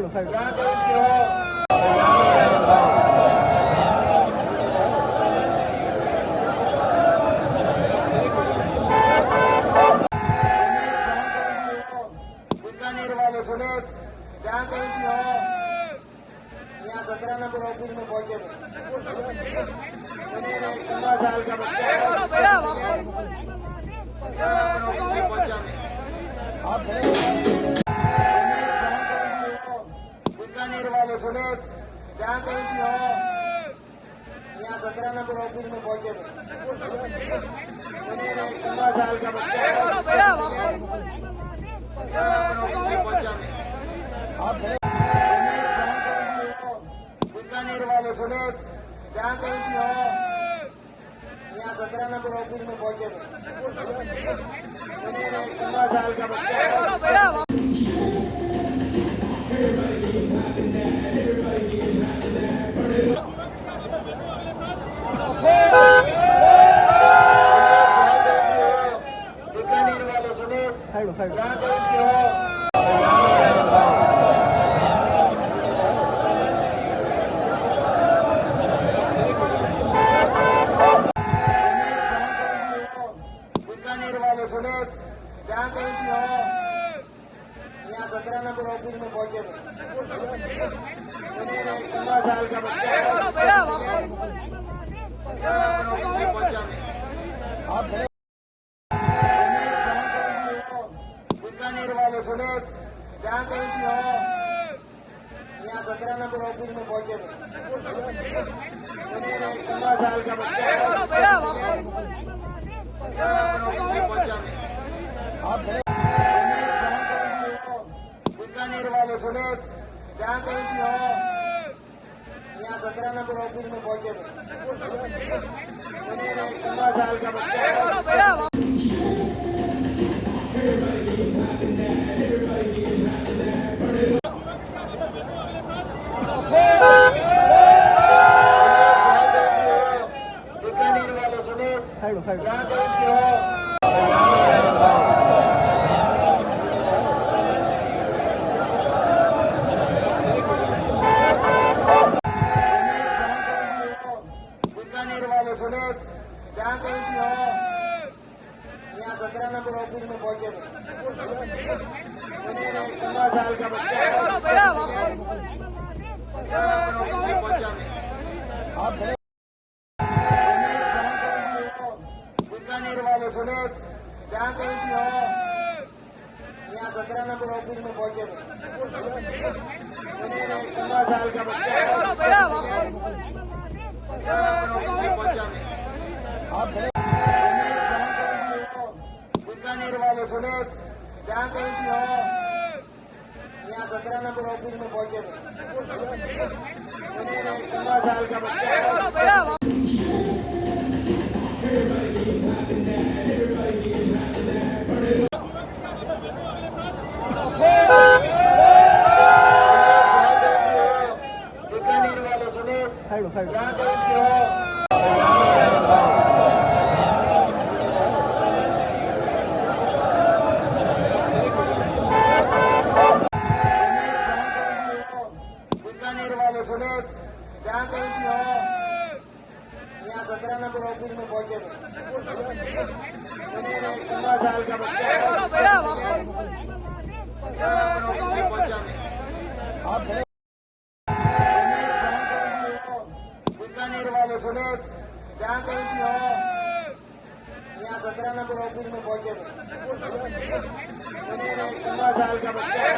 यहाँ कहीं भी हो। बीकानेर वाले सुने, जहाँ कहीं भी हो, यहाँ 17 नंबर ऑफिस में पहुंचे। 15 साल का बच्चा बीकानेर वाले सुने, जहाँ कहीं भी हो, यहाँ 17 नंबर ऑफिस में पहुंचे। 15 साल का बच्चा बीकानेर वाले सुने, जहाँ कहीं भी हो, यहाँ 17 नंबर ऑफिस में पहुंचे। 15 साल का बच्चा बीकानेर वाले सुने, जहाँ कहीं भी हो। बीकानेर वाले सुने, जहाँ कहीं भी हो, यहाँ 17 नंबर ऑफिस में पहुंचे। 15 साल का बच्चा बीकानेर वाले सुने, जहाँ कहीं भी हो, यहाँ 17 नंबर ऑफिस में पहुंचे। 15 साल का बच्चा बीकानेर वाले सुने, जहाँ कहीं भी हो, यहाँ 17 नंबर ऑफिस में पहुंचे। 15 साल का बच्चा बीकानेर वाले सुने, जहाँ कहीं भी हो। बीकानेर वाले सुने, जहाँ कहीं भी हो, यहाँ 17 नंबर ऑफिस में पहुंचे। 15 साल का बच्चा बीकानेर वाले सुने, जहाँ कहीं भी हो, यहाँ 17 नंबर ऑफिस में पहुंचे। 15 साल का बच्चा बीकानेर वाले सुने, जहाँ कहीं भी हो, यहाँ 17 नंबर ऑफिस में पहुंचे। 15 साल का बच्चा बीकानेर वाले सुने, जहाँ कहीं भी हो। बीकानेर वाले सुने, जहाँ कहीं भी हो, यहाँ 17 नंबर ऑफिस में पहुंचे। 15 साल का बच्चा बीकानेर वाले सुने, जहाँ कहीं भी हो, यहाँ 17 नंबर ऑफिस में पहुंचे। 15 साल का बच्चा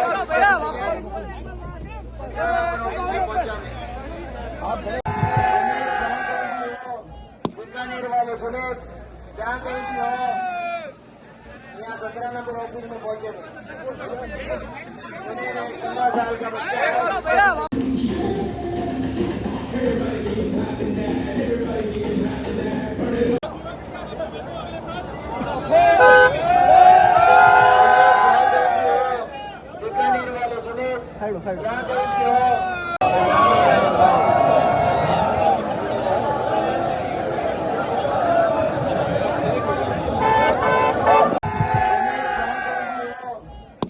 बीकानेर वाले सुने, जहाँ कहीं भी हो, यहाँ 17 नंबर ऑफिस में पहुंचे। 15 साल का बच्चा बीकानेर वाले सुने, जहाँ कहीं भी हो।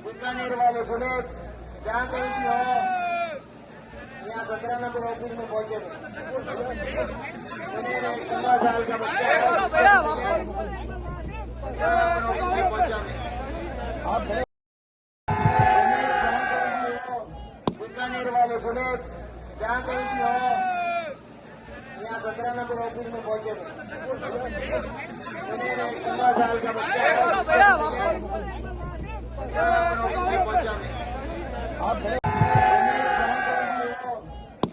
बीकानेर वाले सुने, जहाँ कहीं भी हो, आप बीकानेर वाले जुनेद जहाँ कहीं भी हो यहाँ 17 नंबर ऑफिस में पहुंचे। 15 साल का बच्चा आप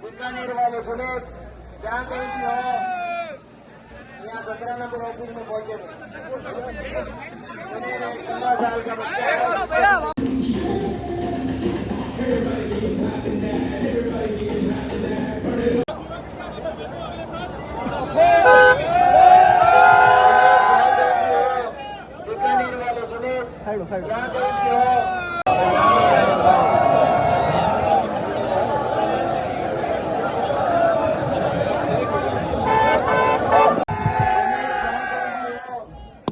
बीकानेर वाले जुनेद जहाँ कहीं भी हो यहाँ 17 नंबर ऑफिस में पहुंचे। 15 साल का बच्चा बीकानेर वाले जुनेद जहाँ कहीं भी हो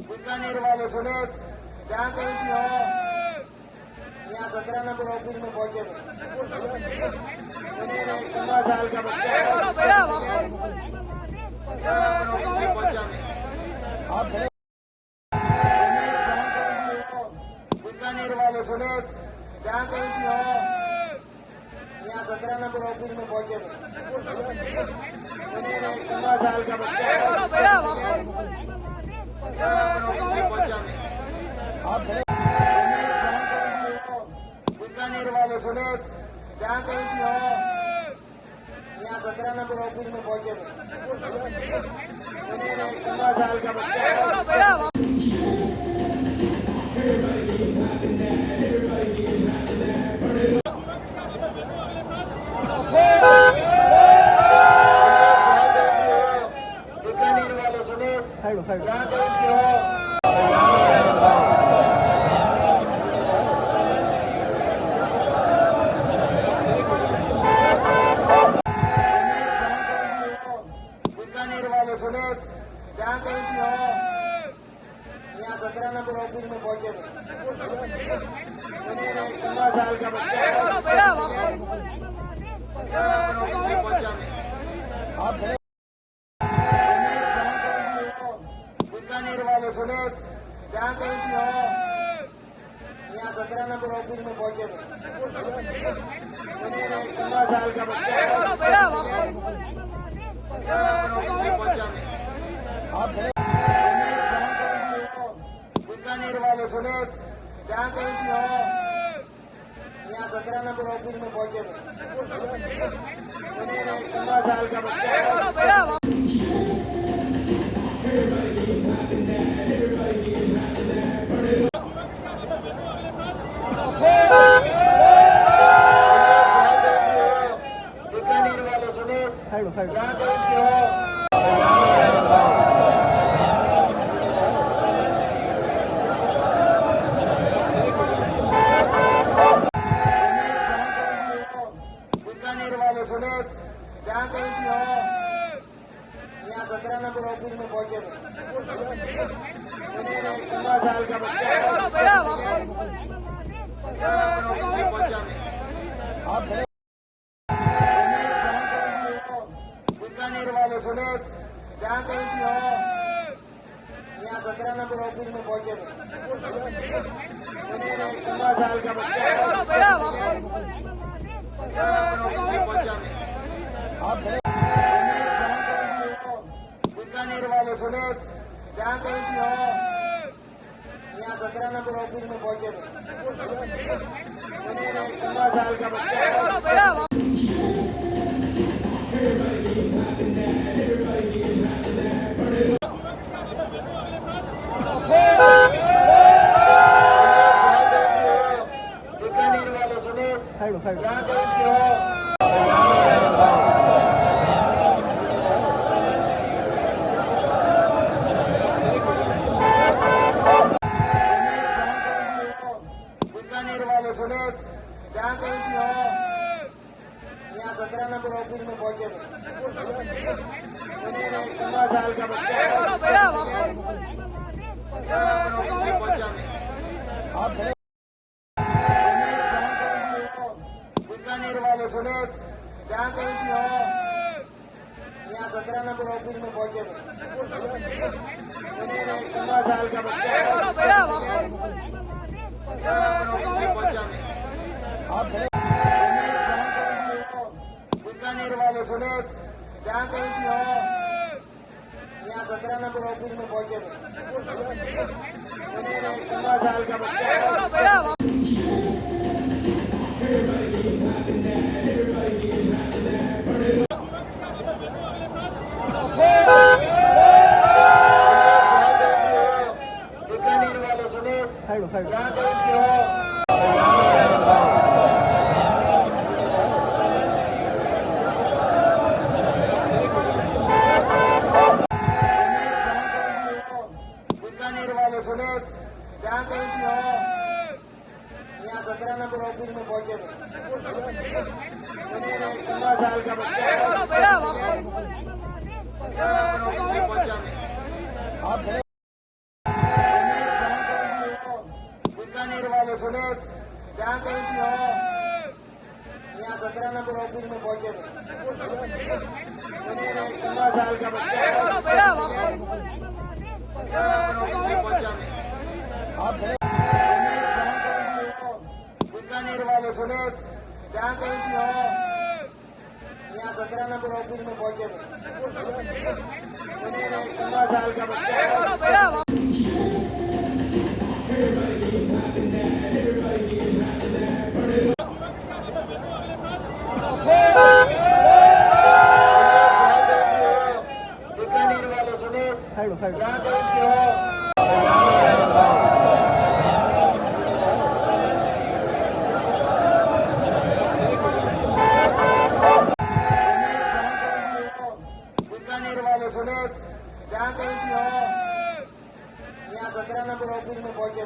बीकानेर वाले जुनेद जहाँ कहीं भी हो यहाँ 17 नंबर ऑफिस में पहुंचे। 15 साल का बच्चा आप बीकानेर वाले जुनेद जहाँ कहीं भी हो यहाँ 17 नंबर ऑफिस में पहुंचे। 15 साल का बच्चा आप बीकानेर वाले जुनेद जहाँ कहीं भी हो यहाँ 17 नंबर ऑफिस में पहुंचे। 15 साल का बच्चा बीकानेर वाले जुनेद जहाँ कहीं भी हो बीकानेर वाले जुनेद जहाँ कहीं भी हो यहाँ 17 नंबर ऑफिस में पहुंचे। 15 साल का बच्चा आप बीकानेर वाले जुनेद जहाँ कहीं भी हो यहाँ 17 नंबर ऑफिस में पहुंचे। 15 साल का बच्चा आप बीकानेर वाले जुनेद जहाँ कहीं भी हो यहाँ 17 नंबर ऑफिस में पहुंचे। 15 साल का बच्चा बीकानेर वाले जुनेद जहाँ कहीं भी हो बीकानेर वाले जुनेद जहाँ कहीं भी हो यहाँ 17 नंबर ऑफिस में पहुंचे। 15 साल का बच्चा आप बीकानेर वाले जुनेद जहाँ कहीं भी हो यहाँ 17 नंबर ऑफिस में पहुंचे। 15 साल का बच्चा आप बीकानेर वाले जुनेद जहाँ कहीं भी हो यहाँ 17 नंबर ऑफिस में पहुंचे। 15 साल का बच्चा बीकानेर वाले जुनेद जहाँ कहीं भी हो बीकानेर वाले जुनेद जहाँ कहीं भी हो यहाँ 17 नंबर ऑफिस में पहुंचे। 15 साल का बच्चा आप बीकानेर वाले जुनेद जहाँ कहीं भी हो यहाँ 17 नंबर ऑफिस में पहुंचे। 15 साल का बच्चा जहाँ कहीं भी हो, यहाँ 17 नंबर ऑफिस में पहुंचे। 15 साल का बच्चा है। बीकानेर वाले सुने, जहाँ कहीं भी हो, बीकानेर वाले सुने, जहाँ कहीं भी हो, यहाँ 17 नंबर ऑफिस में पहुंचे। 15 साल का बच्चा है। बीकानेर वाले सुने, जहाँ कहीं भी हो, यहाँ 17 नंबर ऑफिस में पहुंचे। 15 साल का बच्चा है। बीकानेर वाले सुने, जहाँ कहीं भी हो, यहाँ 17 नंबर ऑफिस में पहुंचे। 15 साल का बच्चा है। बीकानेर वाले सुने, जहाँ कहीं भी हो, बीकानेर वाले सुने, जहाँ कहीं भी हो, यहाँ 17 नंबर ऑफिस में पहुंचे।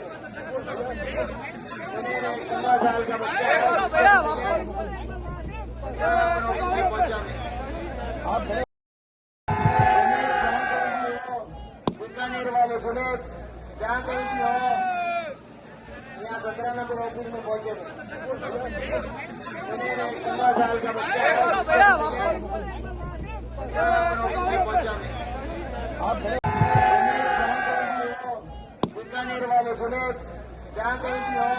15 साल का बच्चा है। बीकानेर वाले सुने, जहाँ कहीं भी हो, यहाँ 17 नंबर ऑफिस में पहुंचे। 15 साल का बच्चा है। बीकानेर वाले सुने, जहाँ कहीं भी हो,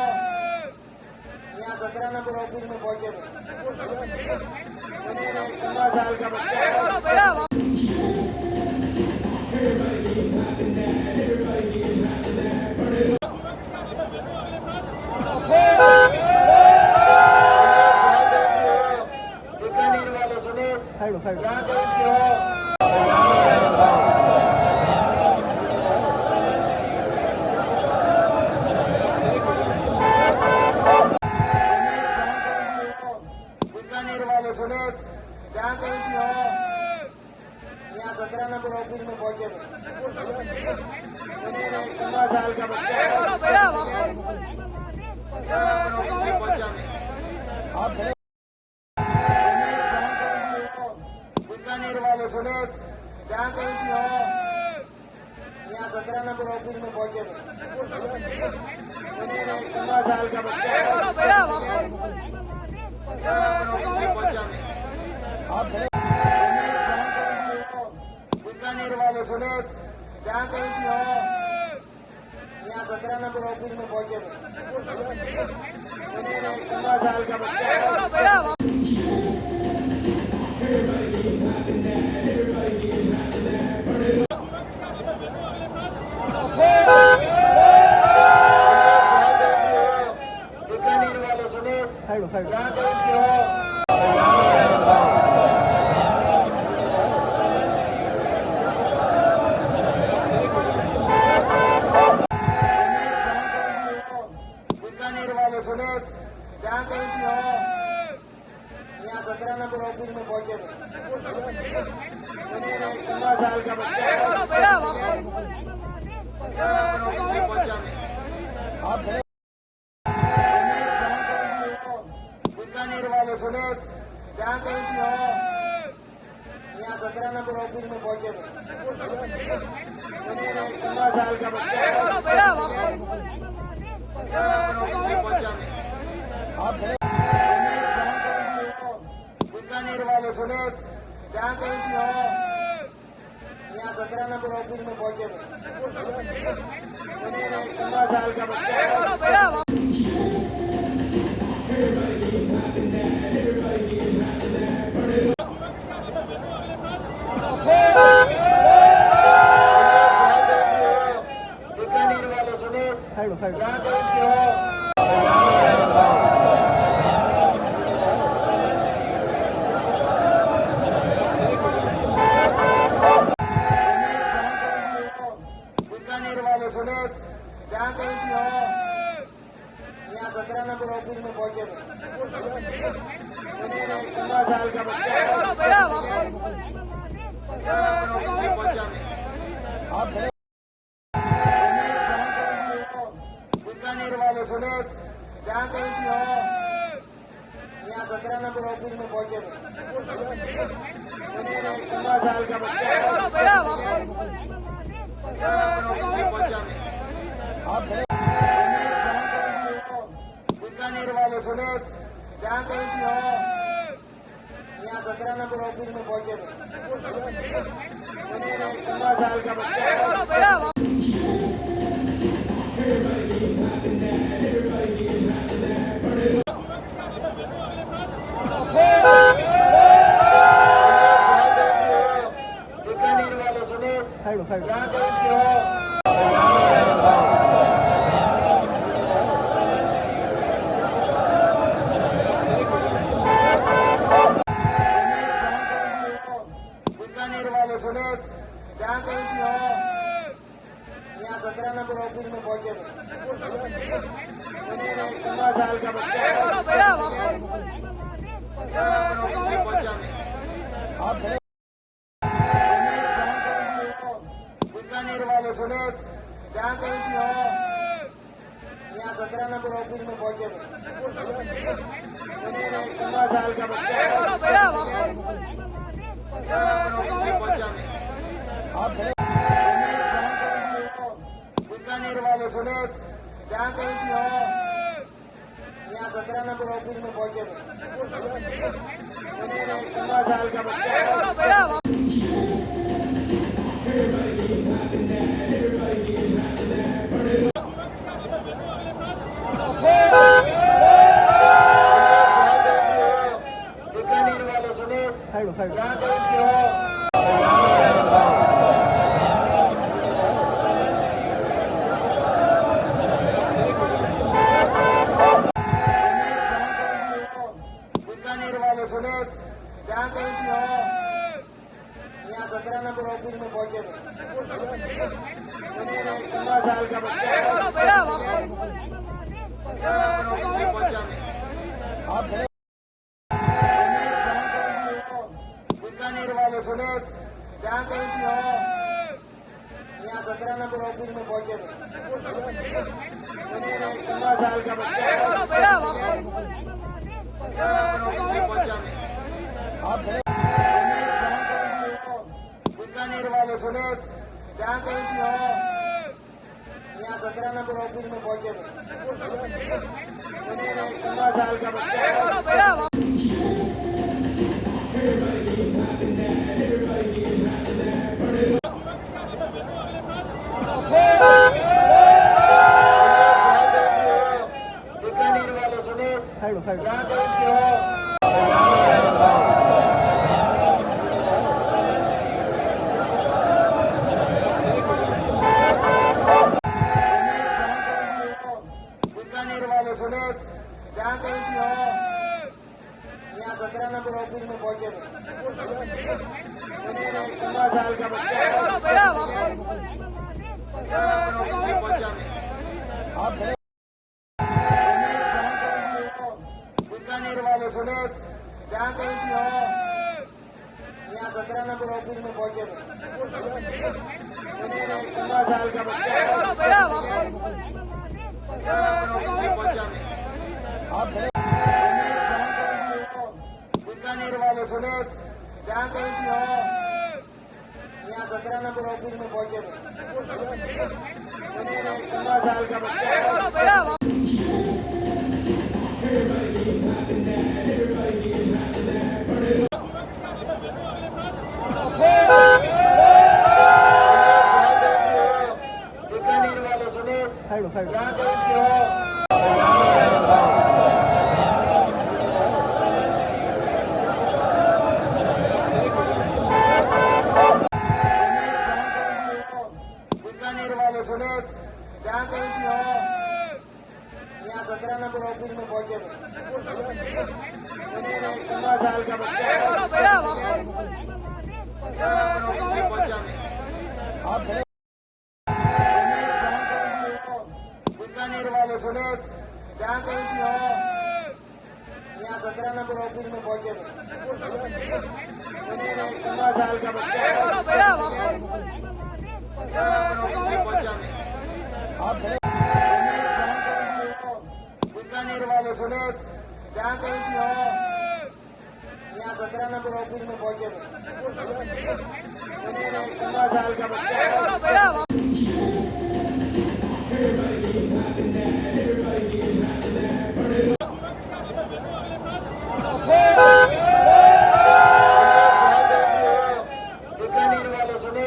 यहाँ 17 नंबर ऑफिस में पहुंचे। 15 साल का बच्चा है। बीकानेर वाले सुने, जहाँ कहीं भी हो, बीकानेर वाले सुने, जहाँ कहीं भी हो, यहाँ 17 नंबर ऑफिस में पहुंचे। 15 साल का बच्चा है। बीकानेर वाले सुने, जहाँ कहीं भी हो, यहाँ 17 नंबर ऑफिस में पहुंचे। 15 साल का बच्चा है। बीकानेर वाले सुने, जहाँ कहीं भी हो, यहाँ 17 नंबर ऑफिस में पहुंचे। 15 साल का बच्चा है। बीकानेर वाले सुने, जहाँ कहीं भी हो, बीकानेर वाले सुने, जहाँ कहीं भी हो, यहाँ 17 नंबर ऑफिस में पहुंचे। 15 साल का बच्चा है। बीकानेर वाले सुने, जहाँ कहीं भी हो, यहाँ 17 नंबर ऑफिस में पहुंचे। 15 साल का बच्चा है। बीकानेर वाले सुने, जहाँ कहीं भी हो, यहाँ 17 नंबर ऑफिस में पहुंचे। 15 साल का बच्चा है। साइड साइड जहाँ कहीं भी हो बीकानेर वाले सुने, जहाँ कहीं भी हो यहाँ 17 नंबर ऑफिस में पहुंचे। 15 साल का बच्चा है, 17 नंबर ऑफिस में पहुंचाने। बीकानेर वाले सुने, जहाँ कहीं भी हो यहाँ 17 नंबर ऑफिस में पहुंचे। 15 साल का बच्चा है, 17 नंबर ऑफिस में पहुंचाने। बीकानेर वाले सुने, जहाँ कहीं भी हो यहाँ 17 नंबर ऑफिस में पहुंचे। 15 साल का बच्चा है, बीकानेर वाले सुने, साइड साइड जहाँ कहीं भी हो बीकानेर वाले सुने, जहाँ कहीं भी हो यहाँ 17 नंबर ऑफिस में पहुंचे। 15 साल का बच्चा है, 17 नंबर ऑफिस में पहुंचाने। बीकानेर वाले सुने, जहाँ कहीं भी हो यहाँ 17 नंबर ऑफिस में पहुंचे। 15 साल का बच्चा है, 17 नंबर ऑफिस में पहुंचाने। बीकानेर वाले सुने, जहाँ कहीं भी हो यहाँ 17 नंबर ऑफिस में पहुंचे। 15 साल का बच्चा है, बीकानेर वाले सुने, साइड साइड जहाँ कहीं भी हो बीकानेर वाले सुने, जहाँ कहीं भी हो यहाँ 17 नंबर ऑफिस में पहुंचे। 15 साल का बच्चा है, 17 नंबर ऑफिस में पहुंचाने। बीकानेर वाले सुने, जहाँ कहीं भी हो यहाँ 17 नंबर ऑफिस में पहुंचे। 15 साल का बच्चा है, 17 नंबर ऑफिस में पहुंचाने। बीकानेर वाले सुने, जहाँ कहीं भी हो यहाँ 17 नंबर ऑफिस में पहुंचे। 15 साल का बच्चा है, बीकानेर वाले सुने, साइड साइड जहाँ कहीं भी हो बीकानेर वाले सुने, जहाँ कहीं भी हो यहाँ 17 नंबर ऑफिस में पहुंचे। 15 साल का बच्चा है, 17 नंबर ऑफिस में पहुंचाने। बीकानेर वाले सुने, जहाँ कहीं भी हो यहाँ 17 नंबर ऑफिस में पहुंचे। 15 साल का बच्चा है, 17 नंबर ऑफिस में पहुंचाने। बीकानेर वाले सुने, जहाँ कहीं भी हो यहाँ 17 नंबर ऑफिस में पहुंचे। 15 साल का बच्चा है, बीकानेर वाले सुने, साइड साइड जहाँ कहीं भी हो जहाँ कहीं भी हो, यहाँ 17 नंबर ऑफिस में पहुंचे। 15 साल का बच्चा बीकानेर वाले सुने, जहाँ कहीं भी हो, यहाँ 17 नंबर ऑफिस में पहुंचे। 15 साल का बच्चा बीकानेर वाले सुने, जहाँ कहीं भी हो, यहाँ 17 नंबर ऑफिस में पहुंचे। 15 साल का बच्चा बीकानेर वाले सुने,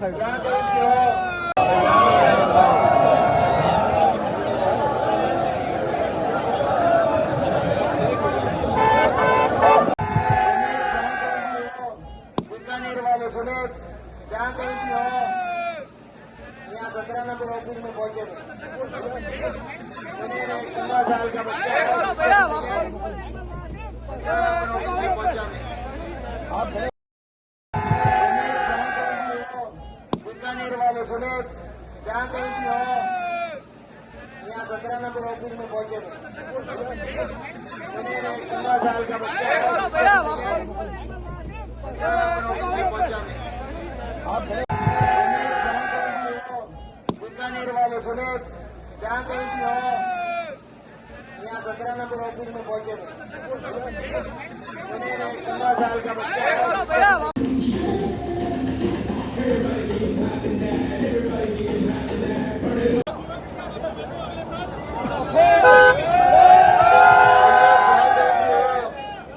जहाँ कहीं भी हो, बीकानेर वाले सुने, जहाँ कहीं भी हो, यहाँ 17 नंबर ऑफिस में पहुंचे। 15 साल का बच्चा बीकानेर वाले सुने, जहाँ कहीं भी हो, यहाँ 17 नंबर ऑफिस में पहुंचे। 15 साल का बच्चा बीकानेर वाले सुने, जहाँ कहीं भी हो, यहाँ 17 नंबर ऑफिस में पहुंचे। 15 साल का बच्चा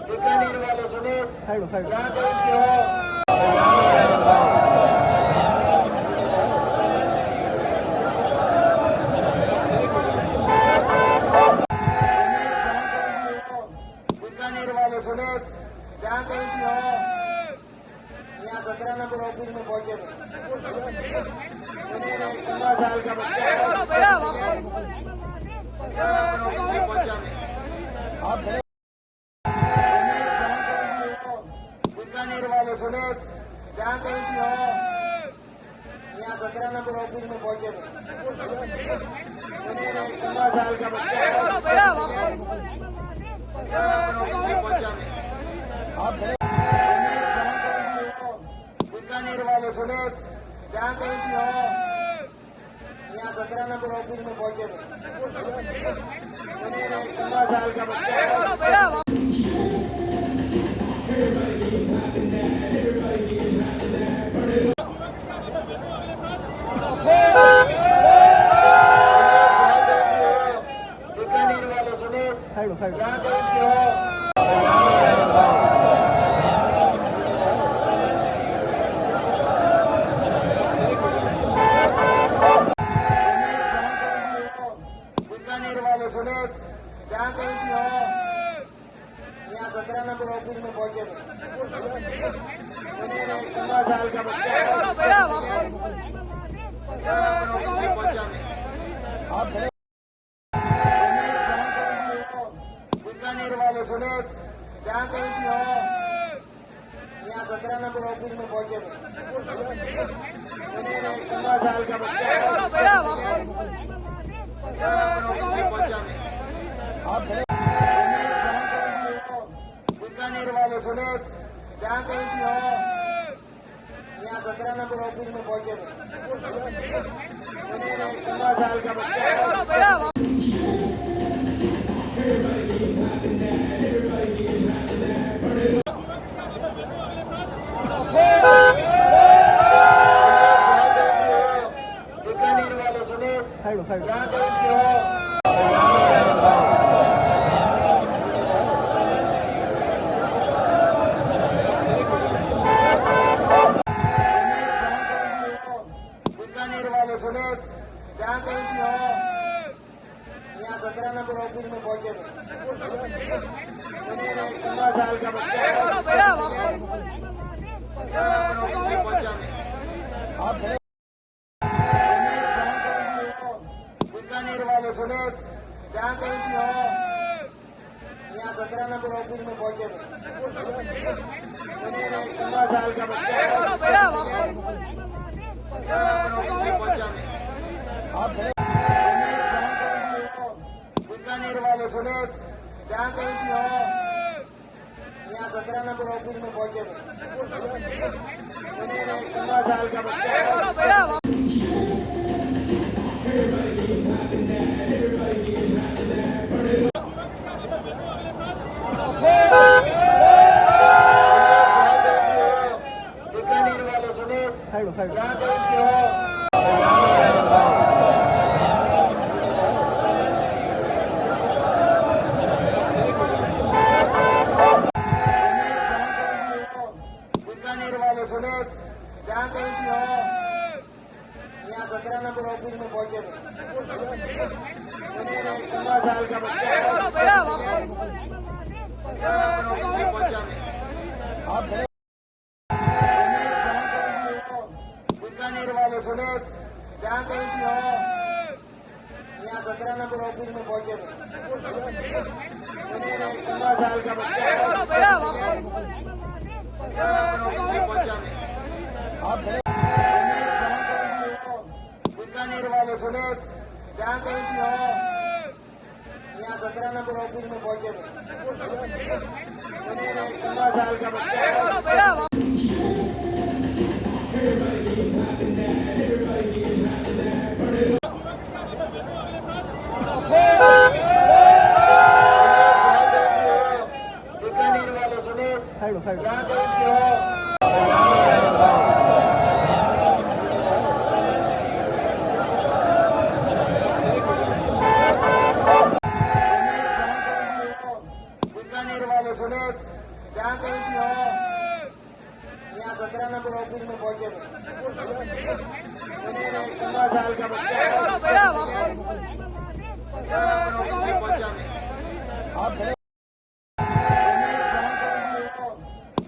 बीकानेर वाले सुने, जहाँ कहीं भी हो, बीकानेर वाले सुने, जहाँ कहीं भी हो, यहाँ 17 नंबर ऑफिस में पहुंचे। 15 साल का बच्चा बीकानेर वाले सुने, जहाँ कहीं भी हो, यहाँ 17 नंबर ऑफिस में पहुंचे। 15 साल का बच्चा बीकानेर वाले सुने, जहाँ कहीं भी हो, यहाँ 17 नंबर ऑफिस में पहुंचे। 15 साल का बच्चा बीकानेर वाले सुने, जहाँ कहीं भी हो, बीकानेर वाले सुने, जहाँ कहीं भी हो, यहाँ 17 नंबर ऑफिस में पहुंचे। 15 साल का बच्चा बीकानेर वाले सुने, जहाँ कहीं भी हो, यहाँ 17 नंबर ऑफिस में पहुंचे। 15 साल का बच्चा बीकानेर वाले सुने, जहाँ कहीं भी हो, यहाँ 17 नंबर ऑफिस में पहुंचे। 15 साल का बच्चा बीकानेर वाले सुने, जहाँ कहीं भी हो, बीकानेर वाले सुने, जहाँ कहीं भी हो, यहाँ 17 नंबर ऑफिस में पहुंचे। 15 साल का बच्चा जहाँ कहीं भी हो, यहाँ 17 नंबर ऑफिस में पहुंचे। 15 साल का बच्चा बीकानेर वाले सुने, जहाँ कहीं भी हो, यहाँ 17 नंबर ऑफिस में पहुंचे। 15 साल का बच्चा बीकानेर वाले सुने, जहाँ कहीं भी हो, बीकानेर वाले सुने, जहाँ कहीं भी हो, यहाँ 17 नंबर ऑफिस में पहुंचे। 15 साल का बच्चा बीकानेर वाले सुने, जहाँ कहीं भी हो, यहाँ 17 नंबर ऑफिस में पहुंचे। 15 साल का बच्चा बीकानेर वाले सुने, जहाँ कहीं भी हो, यहाँ 17 नंबर ऑफिस में पहुंचे। 15 साल का बच्चा बीकानेर वाले सुने, जहाँ कहीं भी हो, बीकानेर वाले सुने, जहाँ कहीं भी हो, यहाँ 17 नंबर ऑफिस में पहुंचे। 15 साल का बच्चा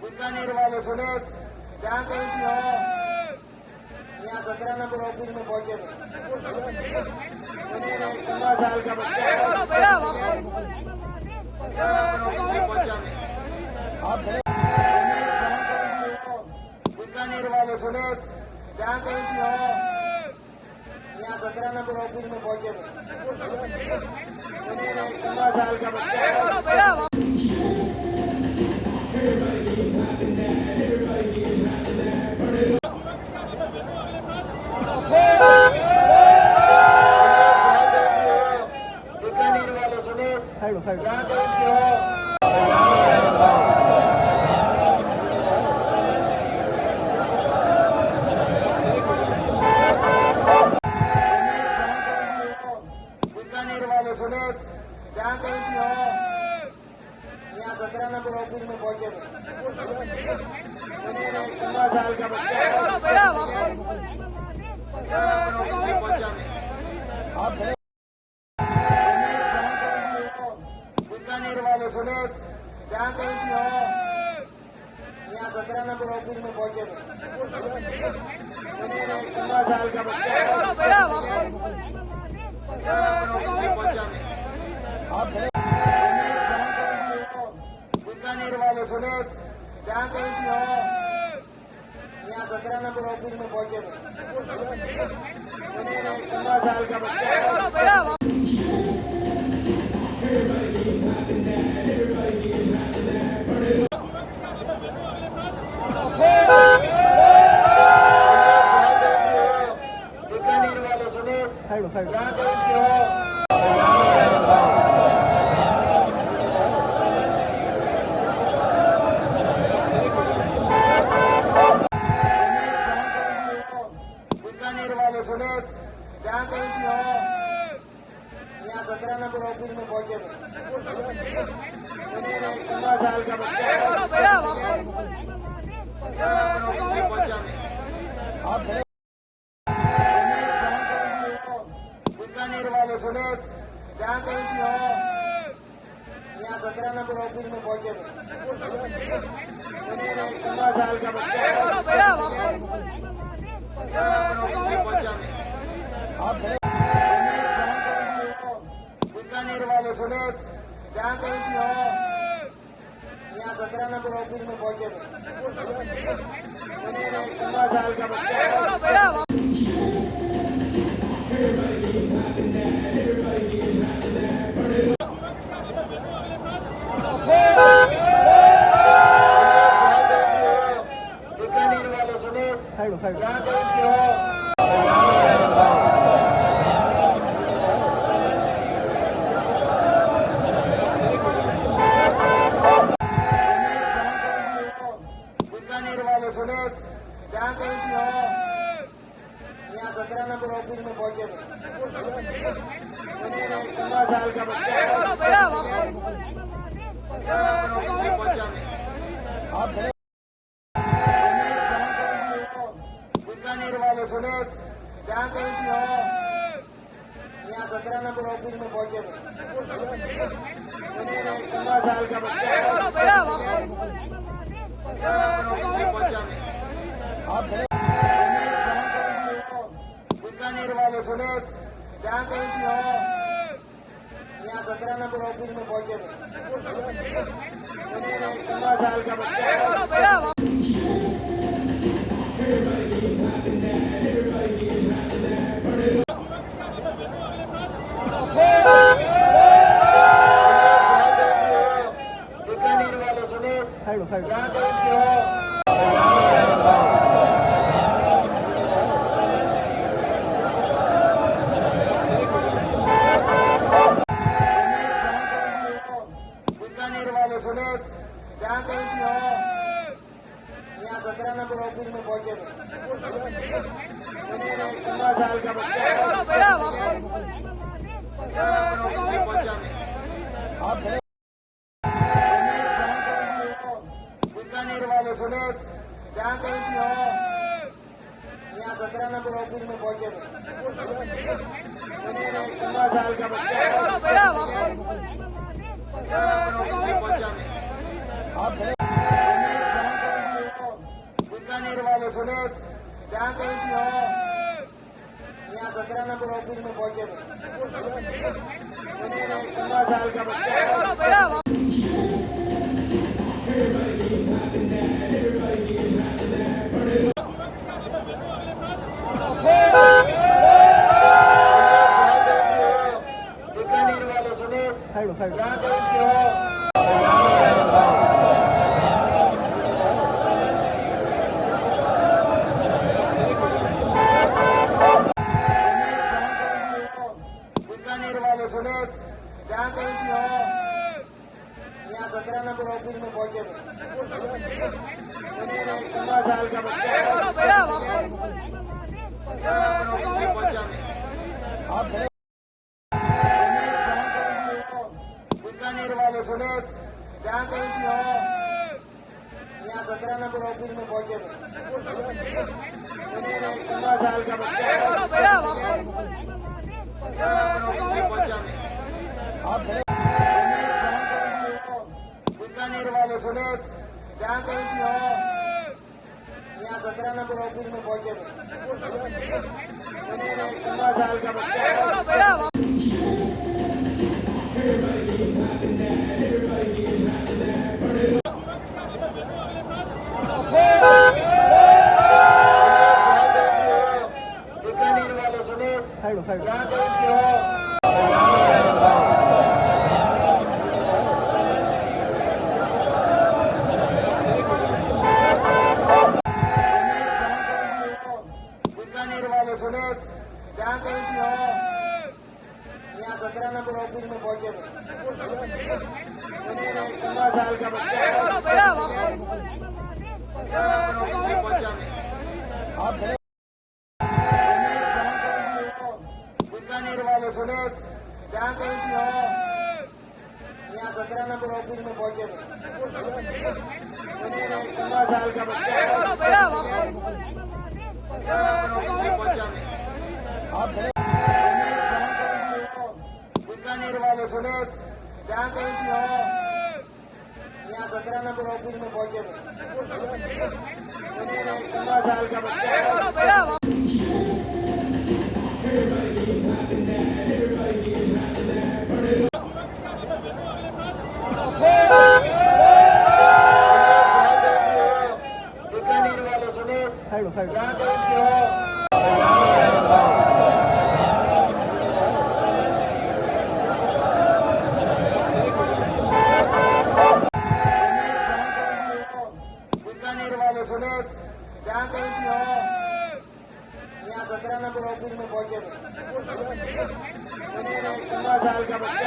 बीकानेर वाले सुने, जहाँ कहीं भी हो, यहाँ 17 नंबर ऑफिस में पहुंचे। 15 साल का बच्चा बीकानेर वाले सुने, जहाँ कहीं भी हो, यहाँ 17 नंबर ऑफिस में पहुंचे। 15 साल का बच्चा बीकानेर वाले सुने, जहाँ कहीं भी हो, बीकानेर वाले सुने, जहाँ कहीं भी हो, यहाँ 17 नंबर ऑफिस में पहुंचे। 15 साल का बच्चा बीकानेर वाले सुने, जहाँ कहीं भी हो, यहाँ 17 नंबर ऑफिस में पहुंचे। 15 साल का बच्चा बीकानेर वाले सुने, जहाँ कहीं भी हो, यहाँ 17 नंबर ऑफिस में पहुंचे। 15 साल का बच्चा बीकानेर वाले सुने, जहाँ कहीं भी हो, बीकानेर वाले सुने, जहाँ कहीं भी हो, यहाँ 17 नंबर ऑफिस में पहुंचे। 15 साल का बच्चा बीकानेर वाले सुने, जहाँ कहीं भी हो, यहाँ 17 नंबर ऑफिस में पहुंचे। 15 साल का बच्चा बीकानेर जहाँ कहीं भी हो, यहाँ 17 नंबर ऑफिस में पहुंचे। 15 साल का बच्चा है। बीकानेर वाले जुनेद, जहाँ कहीं भी हो, बीकानेर वाले जुनेद, जहाँ कहीं भी हो, यहाँ 17 नंबर ऑफिस में पहुंचे। 15 साल का बच्चा है। 17 नंबर ऑफिस में पहुंचाने। बीकानेर वाले जुनेद, जहाँ कहीं भी हो, यहाँ 17 नंबर ऑफिस में पहुंचे। 15 साल का बच्चा है। 17 नंबर ऑफिस में पहुंचाने। बीकानेर वाले जुनेद, जहाँ कहीं भी हो, यहाँ 17 नंबर ऑफिस में पहुंचे। 15 साल का बच्चा है। बीकानेर वाले जुनेद, जहाँ कहीं भी हो, बीकानेर वाले जुनेद, जहाँ कहीं भी हो, यहाँ 17 नंबर ऑफिस में पहुंचे। 15 साल का बच्चा है। 17 नंबर ऑफिस में पहुंचाने। बीकानेर वाले जुनेद, जहाँ कहीं भी हो, यहाँ 17 नंबर ऑफिस में पहुंचे। 15 साल का बच्चा है। 17 नंबर ऑफिस में पहुंचाने। बीकानेर वाले जुनेद, जहाँ कहीं भी हो, यहाँ 17 नंबर ऑफिस में पहुंचे। 15 साल का बच्चा है। बीकानेर वाले जुनेद, जहाँ कहीं भी हो, बीकानेर वाले जुनेद, जहाँ कहीं भी हो, यहाँ 17 नंबर ऑफिस में पहुंचे। 15 साल का बच्चा है। 17 नंबर ऑफिस में पहुंचाने। बीकानेर वाले जुनेद, जहाँ कहीं भी हो, यहाँ 17 नंबर ऑफिस में पहुंचे। 15 साल का बच्चा है। 17 नंबर ऑफिस में पहुंचाने। बीकानेर वाले जुनेद, जहाँ कहीं भी हो, यहाँ 17 नंबर ऑफिस में पहुंचे। 15 साल का बच्चा है। बीकानेर वाले जुनेद, जहाँ कहीं भी हो, बीकानेर वाले जुनेद, जहाँ कहीं भी हो, यहाँ 17 नंबर ऑफिस में पहुंचे। 15 साल का बच्चा है। 17 नंबर ऑफिस में पहुंचाने। बीकानेर वाले जुनेद, जहाँ कहीं भी हो, यहाँ 17 नंबर ऑफिस में पहुंचे। 15 साल का बच्चा है। 17 नंबर ऑफिस में पहुंचाने। बीकानेर वाले जुनेद, जहाँ कहीं भी हो, यहाँ 17 नंबर ऑफिस में पहुंचे। 15 साल का बच्चा है। जहाँ कहीं भी हो बीकानेर वाले जुनेद, जहाँ कहीं भी हो यहाँ 17 नंबर ऑफिस में पहुंचे। 15 साल का बच्चा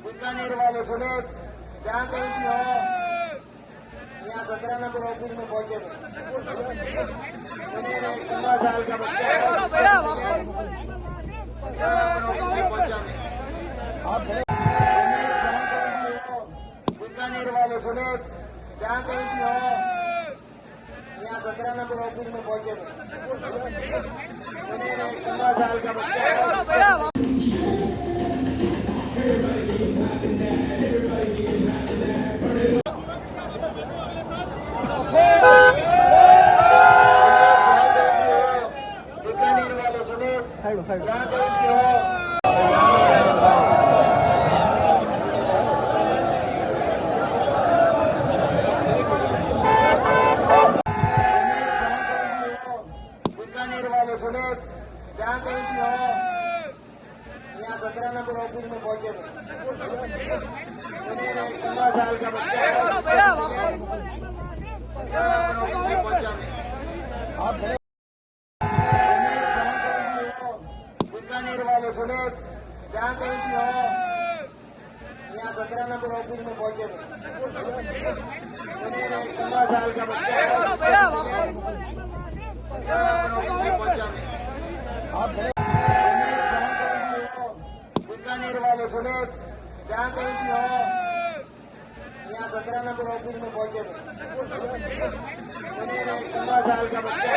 बीकानेर वाले जुनेद, जहाँ कहीं भी हो यहाँ 17 नंबर ऑफिस में पहुंचे। 15 साल का बच्चा बीकानेर वाले जुनेद, जहाँ कहीं भी हो यहाँ 17 नंबर ऑफिस में पहुंचे। 15 साल का बच्चा बीकानेर वाले जुनेद, जहाँ कहीं भी हो बीकानेर वाले जुनेद, जहाँ कहीं भी हो यहाँ 17 नंबर ऑफिस में पहुंचे। 15 साल का बच्चा बीकानेर वाले जुनेद, जहाँ कहीं भी हो यहाँ 17 नंबर ऑफिस में पहुंचे। 15 साल का बच्चा बीकानेर वाले जुनेद, जहाँ कहीं भी हो यहाँ 17 नंबर ऑफिस में पहुंचे। 15 साल का बच्चा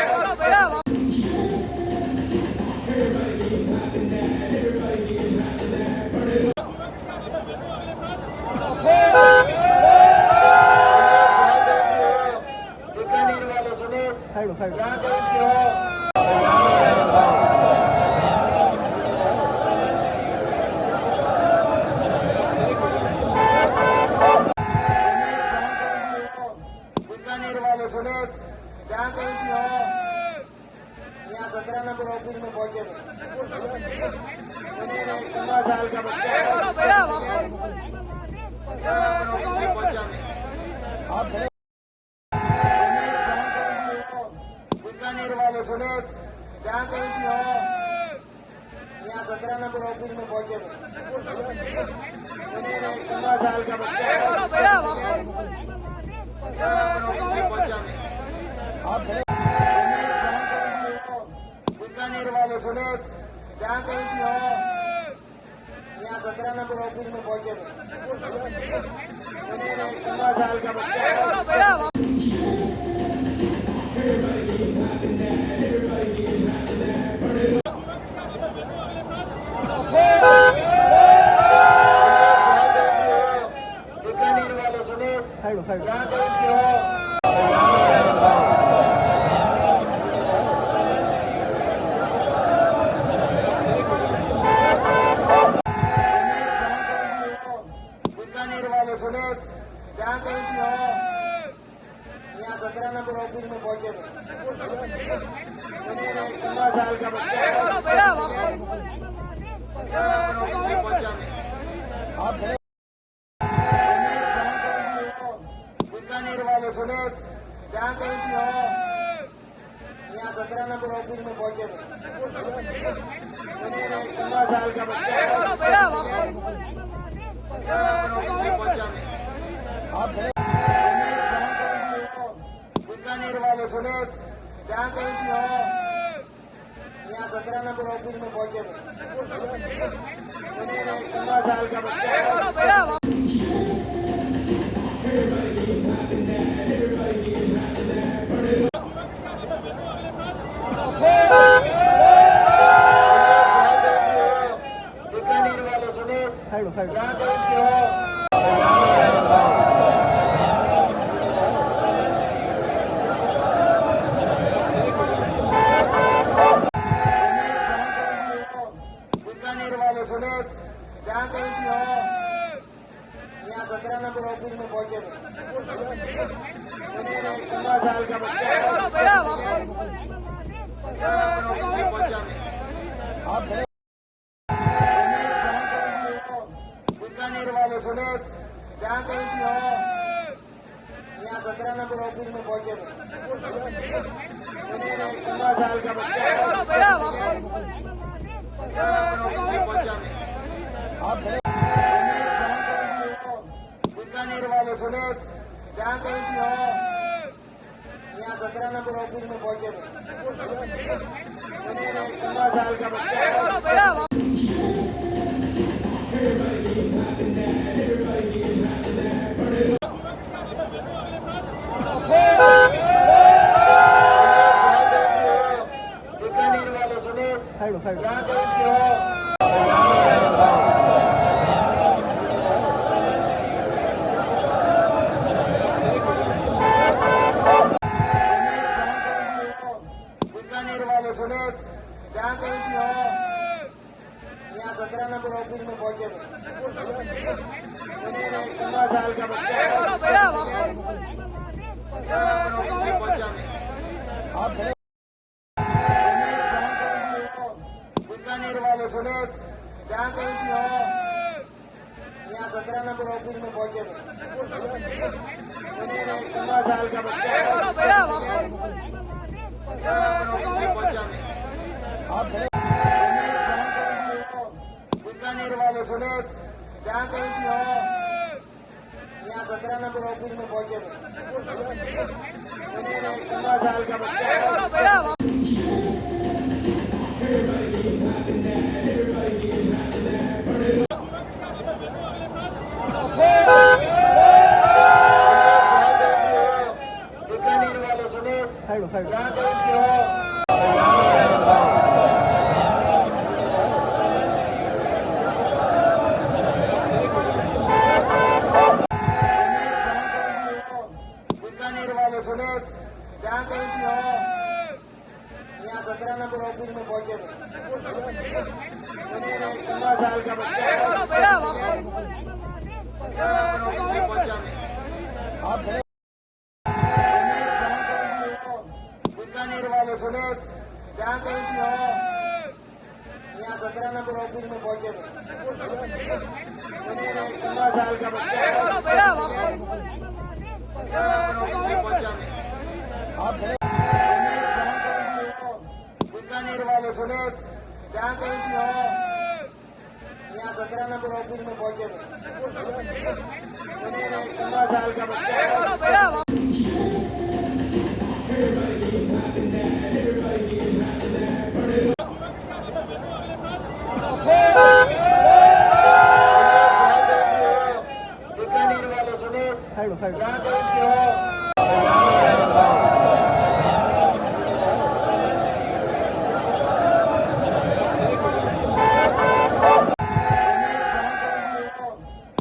बीकानेर वाले जुनेद, जहाँ कहीं भी हो बीकानेर वाले जुनेद, जहाँ कहीं भी हो यहाँ 17 नंबर ऑफिस में पहुंचे। 15 साल का बच्चा बीकानेर वाले जुनेद, जहाँ कहीं भी हो यहाँ 17 नंबर ऑफिस में पहुंचे। 15 साल का बच्चा बीकानेर वाले जुनेद, जहाँ कहीं भी हो यहाँ 17 नंबर ऑफिस में पहुंचे। 15 साल का बच्चा बीकानेर वाले जुनेद, जहाँ कहीं भी हो बीकानेर वाले जुनेद, जहाँ कहीं भी हो यहाँ 17 नंबर ऑफिस में पहुंचे। 15 साल का बच्चा बीकानेर वाले जुनेद, जहाँ कहीं भी हो यहाँ 17 नंबर ऑफिस में पहुंचे। 15 साल का बच्चा बीकानेर वाले जुनेद, जहाँ कहीं भी हो यहाँ 17 नंबर ऑफिस में पहुंचे। 15 साल का बच्चा बीकानेर वाले जुनेद, जहाँ कहीं भी हो बीकानेर वाले जुनेद, जहाँ कहीं भी हो 15 साल का बच्चा है। आप बीकानेर वाले जुनेद जहाँ कहीं भी हो, यहाँ 17 नंबर ऑफिस में पहुंचे। 15 साल का बच्चा है। आप बीकानेर वाले जुनेद जहाँ कहीं भी हो, यहाँ 17 नंबर ऑफिस में पहुंचे। 15 साल का बच्चा है। बीकानेर वाले जुनेद जहाँ कहीं भी हो, बीकानेर वाले जुनेद जहाँ कहीं भी हो, यहाँ 17 नंबर ऑफिस में पहुंचे। 15 साल का बच्चा है। आप बीकानेर वाले जुनेद जहाँ कहीं भी हो, यहाँ 17 नंबर ऑफिस में पहुंचे। 15 साल का बच्चा है। आप बीकानेर वाले जुनेद जहाँ कहीं भी हो, यहाँ 17 नंबर ऑफिस में पहुंचे। 15 साल का बच्चा है। बीकानेर वाले जुनेद जहाँ कहीं भी हो, बीकानेर वाले जुनेद जहाँ कहीं भी हो, यहाँ 17 नंबर ऑफिस में पहुंचे। 15 साल का बच्चा है। आप बीकानेर वाले जुनेद जहाँ कहीं भी हो, यहाँ 17 नंबर ऑफिस में पहुंचे। 15 साल का बच्चा है। आप बीकानेर वाले जुनेद जहाँ कहीं भी हो, यहाँ 17 नंबर ऑफिस में पहुंचे। 15 साल का बच्चा है। बीकानेर वाले जुनेद जहाँ कहीं भी हो,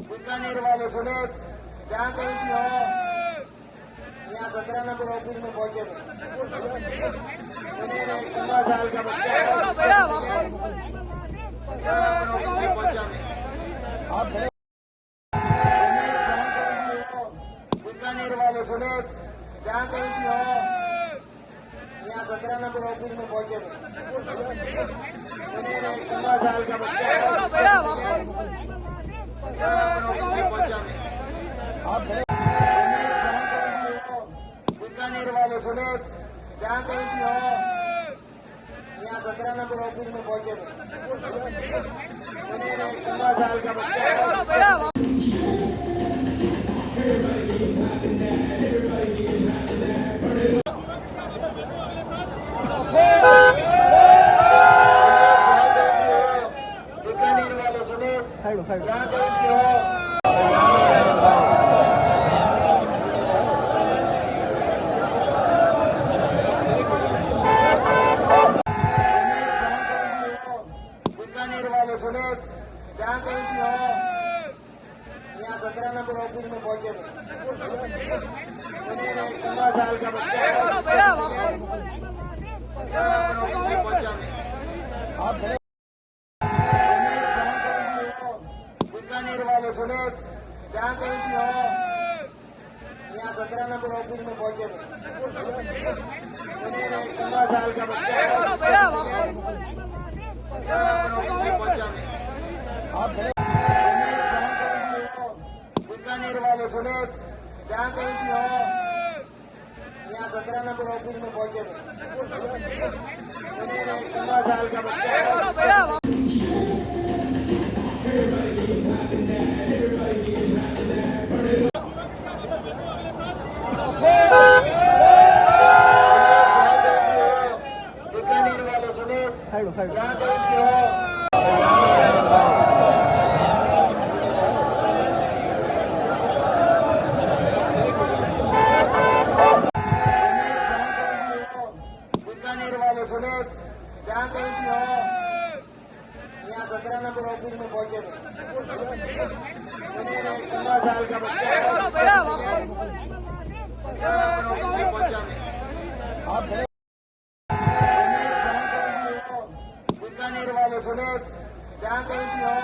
बीकानेर वाले जुनेद जहाँ कहीं भी हो, यहाँ 17 नंबर ऑफिस में पहुंचे। 15 साल का बच्चा है। आप बीकानेर वाले जुनेद जहाँ कहीं भी हो, यहाँ 17 नंबर ऑफिस में पहुंचे। 15 साल का बच्चा है। आप बीकानेर वाले जुनेद जहाँ कहीं भी हो, यहाँ 17 नंबर ऑफिस में पहुंचे। 15 साल का बच्चा है। बीकानेर वाले जुनेद जहाँ कहीं भी हो, बीकानेर वाले जुनेद जहाँ कहीं भी हो, यहाँ 17 नंबर ऑफिस में पहुंचे। 15 साल का बच्चा है। आप बीकानेर वाले जुनेद जहाँ कहीं भी हो, यहाँ 17 नंबर ऑफिस में में पहुंचे थे। 15 साल का बच्चा बीकानेर वाले सुने जहाँ कहीं भी हो, यहाँ 17 नंबर ऑफिस में पहुंचे थे। 15 साल का बच्चा बीकानेर वाले सुने जहाँ कहीं भी हो, बीकानेर वाले सुने जहाँ कहीं भी हो, यहाँ 17 नंबर ऑफिस में पहुंचे थे। 15 साल का बच्चा बीकानेर वाले सुने जहाँ कहीं भी हो,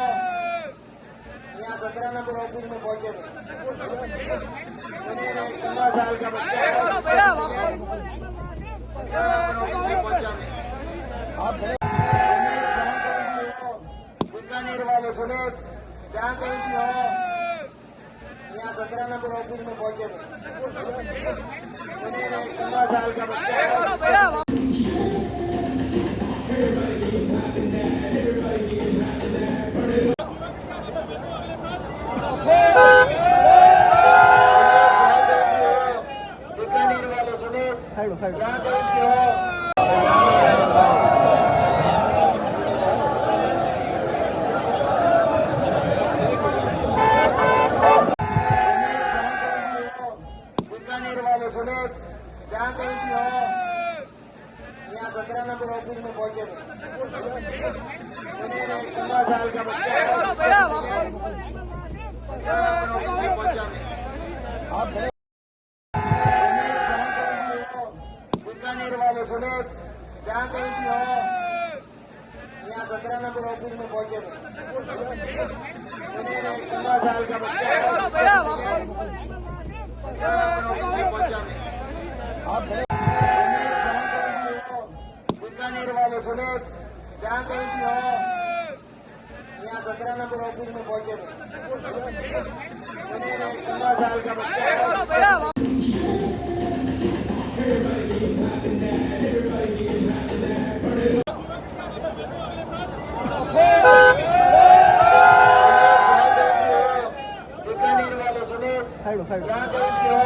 यहाँ 17 नंबर ऑफिस में पहुंचे थे। 15 साल का बच्चा बीकानेर वाले सुने जहाँ कहीं भी हो, यहाँ 17 नंबर ऑफिस में पहुंचे थे। 15 साल का बच्चा बीकानेर वाले सुने जहाँ कहीं भी हो, बीकानेर वाले सुने जहाँ कहीं भी हो, यहाँ 17 नंबर ऑफिस में पहुंचे थे। 15 साल का बच्चा बीकानेर वाले सुने जहाँ कहीं भी हो, यहाँ 17 नंबर ऑफिस में पहुंचे थे। 15 साल का बच्चा बीकानेर वाले सुने जहाँ कहीं भी हो, यहाँ 17 नंबर ऑफिस में पहुंचे थे। 15 साल का बच्चा बीकानेर वाले सुने जहाँ कहीं भी हो,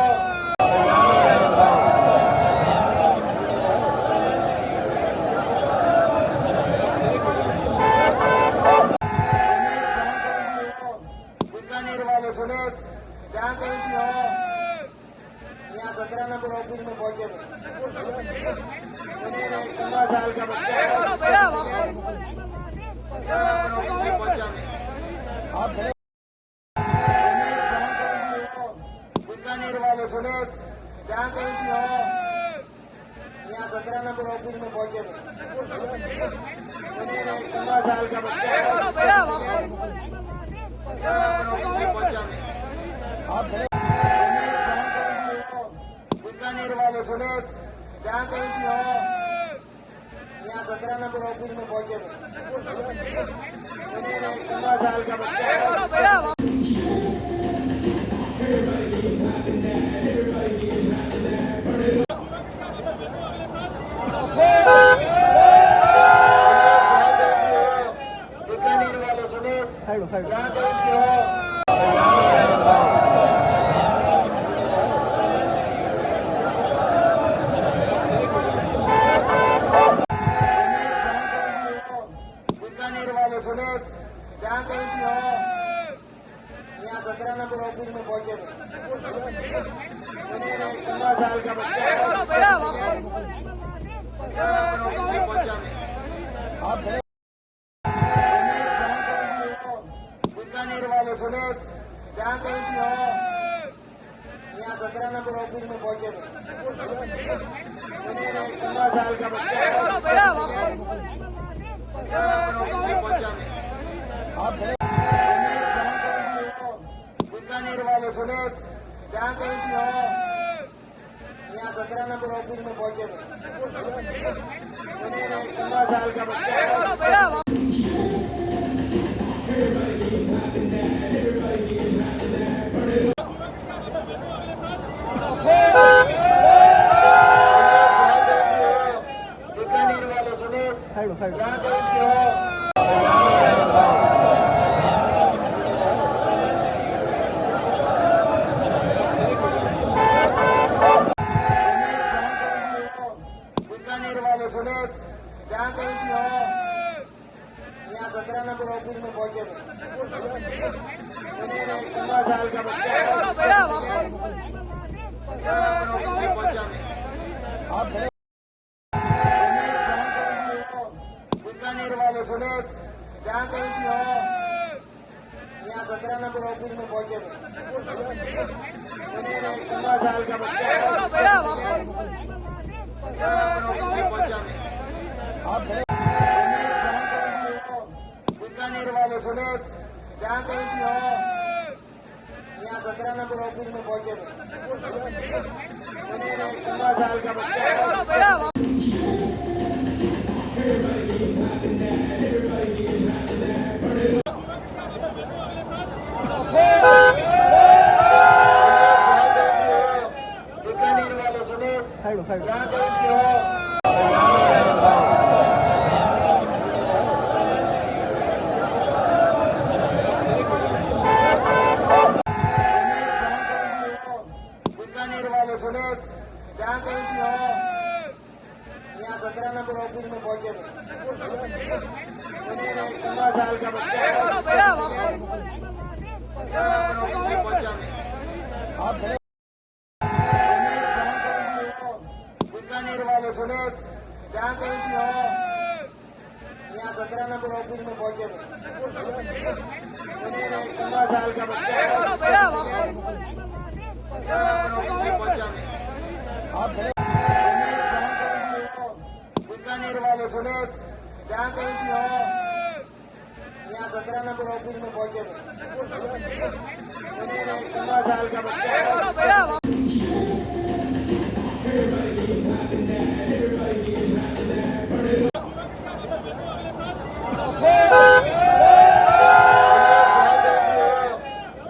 बीकानेर वाले सुने जहाँ कहीं भी हो, यहाँ 17 नंबर ऑफिस में पहुंचे थे। 15 साल का बच्चा बीकानेर वाले सुने जहाँ कहीं भी हो, यहाँ 17 नंबर ऑफिस में पहुंचे थे। 15 साल का बच्चा बीकानेर वाले सुने जहाँ कहीं भी हो, यहाँ 17 नंबर ऑफिस में पहुंचे थे। 15 साल का बच्चा बीकानेर वाले सुने जहाँ कहीं भी हो, बीकानेर वाले सुने जहाँ कहीं भी हो, यहाँ 17 नंबर ऑफिस में पहुंचे थे। 15 साल का बच्चा बीकानेर वाले सुने जहाँ कहीं भी हो, यहाँ 17 नंबर ऑफिस में पहुंचे थे। 15 साल का बच्चा बीकानेर वाले सुने जहाँ कहीं भी हो, 17 नंबर ऑफिस में पहुंचे थे। 15 साल का बच्चा है। बीकानेर वाले जुनेद यहाँ गलती हो। बीकानेर वाले जुनेद जहाँ कहीं भी हो, यहाँ 17 नंबर ऑफिस में पहुंचे थे। 15 साल का बच्चा है। बीकानेर वाले जुनेद जहाँ कहीं भी हो, यहाँ 17 नंबर ऑफिस में पहुंचे थे। 15 साल का बच्चा है। बीकानेर वाले जुनेद जहाँ कहीं भी हो, यहाँ 17 नंबर ऑफिस में पहुंचे थे। 15 साल का बच्चा है। बीकानेर वाले जुनेद यहाँ कहीं भी हो। बीकानेर वाले जुनेद जहाँ कहीं भी हो, यहाँ 17 नंबर ऑफिस में पहुंचे थे। 15 साल का बच्चा है। बीकानेर वाले जुनेद जहाँ कहीं भी हो, यहाँ 17 नंबर ऑफिस में पहुंचे थे। 15 साल का बच्चा है। बीकानेर वाले जुनेद जहाँ कहीं भी हो, यहाँ 17 नंबर ऑफिस में पहुंचे थे। 15 साल का बच्चा है।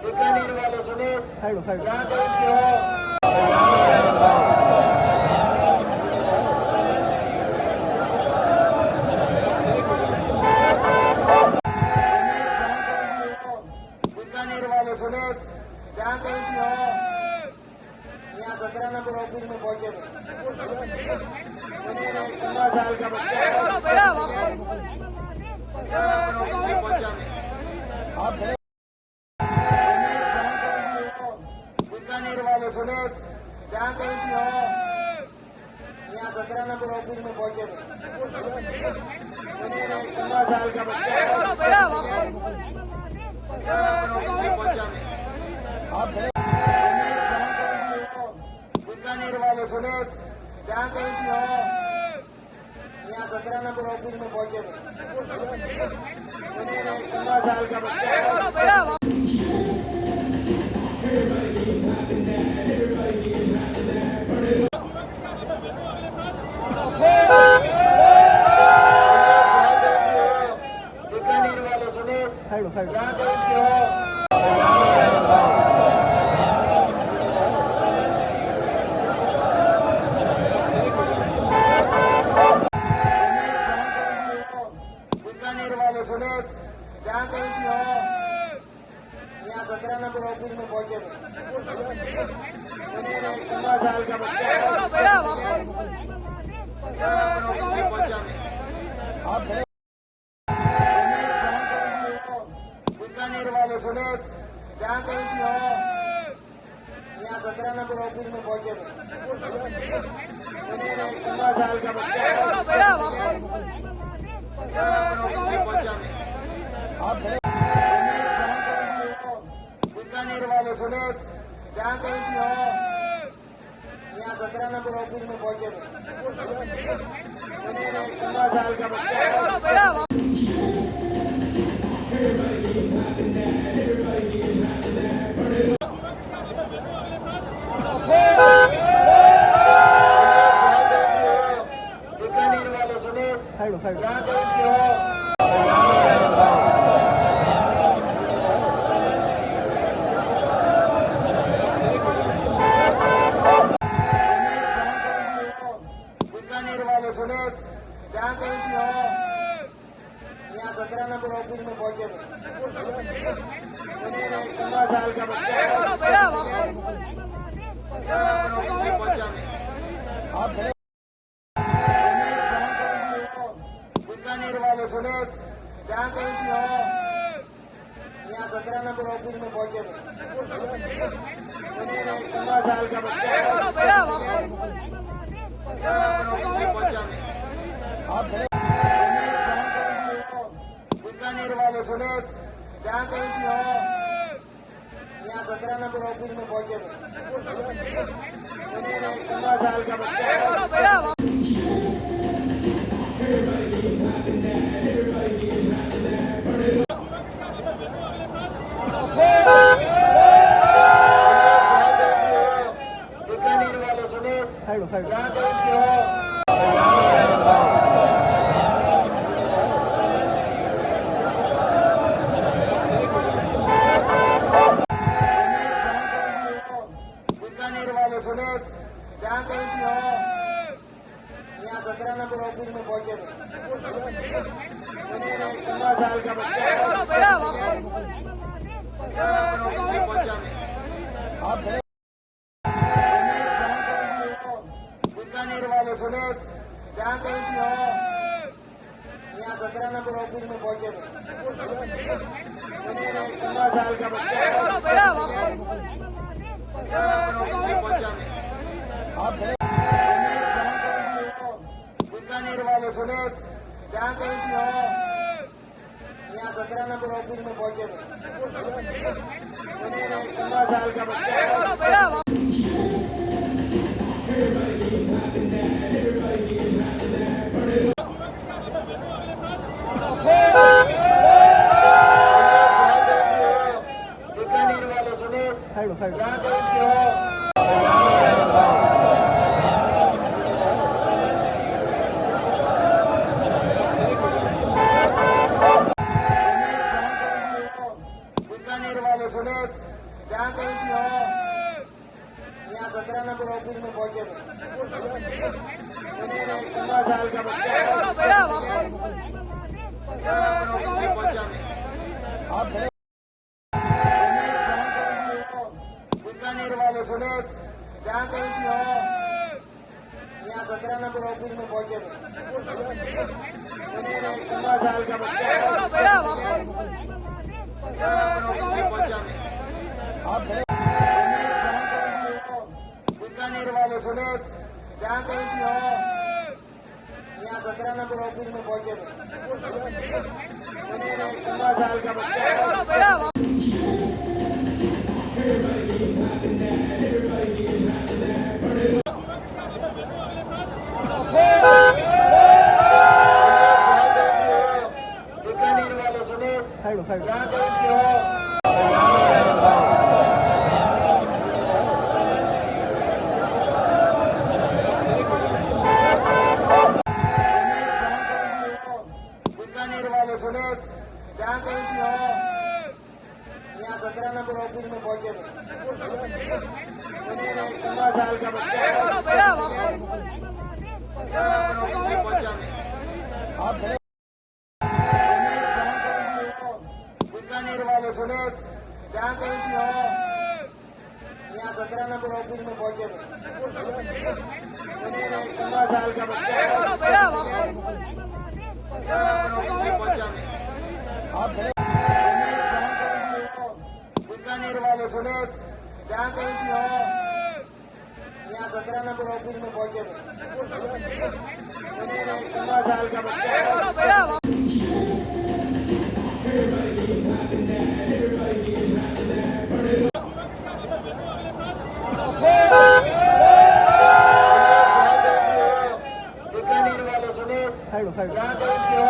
बीकानेर वाले जुनेद यहाँ कहीं भी हो। बीकानेर वाले जुनेद जहाँ कहीं भी हो, यहाँ 17 नंबर ऑफिस में पहुंचे थे। 15 साल का बच्चा है। बीकानेर वाले जुनेद जहाँ कहीं भी हो, यहाँ 17 नंबर ऑफिस में पहुंचे थे। 15 साल का बच्चा है। बीकानेर वाले जुनेद जहाँ कहीं भी हो, यहाँ 17 नंबर ऑफिस में पहुंचे थे। 15 साल का बच्चा है। बीकानेर वाले जुनेद यहाँ कहीं भी हो। बीकानेर वाले जुनेद जहाँ कहीं भी हो, यहाँ 17 नंबर ऑफिस में पहुंचे थे। 15 साल का बच्चा है। बीकानेर वाले जुनेद जहाँ कहीं भी हो, यहाँ 17 नंबर ऑफिस में पहुंचे थे। 15 साल का बच्चा है। बीकानेर वाले जुनेद जहाँ कहीं भी हो, यहाँ 17 नंबर ऑफिस में पहुंचे थे। 15 साल का बच्चा है। जहाँ कहीं भी हो बीकानेर वाले सुने, जहाँ कहीं भी हो यहाँ 17 नंबर ऑफिस में पहुंचे। 15 साल का बच्चा है, बीकानेर वाले सुने, जहाँ कहीं भी हो यहाँ 17 नंबर ऑफिस में पहुंचे। 15 साल का बच्चा है, बीकानेर वाले सुने, जहाँ कहीं भी हो यहाँ 17 नंबर ऑफिस में पहुंचे। 15 साल का बच्चा है, बीकानेर वाले सुने, जहाँ कहीं भी हो बीकानेर वाले सुने, जहाँ कहीं भी हो यहाँ 17 नंबर ऑफिस में पहुंचे। 15 साल का बच्चा है, बीकानेर वाले सुने, जहाँ कहीं भी हो यहाँ 17 नंबर ऑफिस में पहुंचे। 15 साल का बच्चा है, बीकानेर वाले सुने, जहाँ कहीं भी हो यहाँ 17 नंबर ऑफिस में पहुंचे। 15 साल का बच्चा है, बीकानेर वाले सुने, जहाँ कहीं भी हो बीकानेर वाले सुने, जहाँ कहीं भी हो यहाँ 17 नंबर ऑफिस में पहुंचे। 15 साल का बच्चा है, बीकानेर वाले सुने, जहाँ कहीं भी हो यहाँ 17 नंबर ऑफिस में पहुंचे। 15 साल का बच्चा है, बीकानेर वाले सुने, जहाँ कहीं भी हो यहाँ 17 नंबर ऑफिस में पहुंचे। 15 साल का बच्चा है, बीकानेर वाले सुने, जहाँ कहीं भी हो बीकानेर वाले सुने, जहाँ कहीं भी हो यहाँ 17 नंबर ऑफिस में पहुंचे। 15 साल का बच्चा है, बीकानेर वाले सुने, जहाँ कहीं भी हो यहाँ 17 नंबर ऑफिस में पहुंचे। 15 साल का बच्चा है, बीकानेर वाले सुने, जहाँ कहीं भी हो यहाँ 17 नंबर ऑफिस में पहुंचे। 15 साल का बच्चा है, बीकानेर वाले सुने, जहाँ कहीं भी हो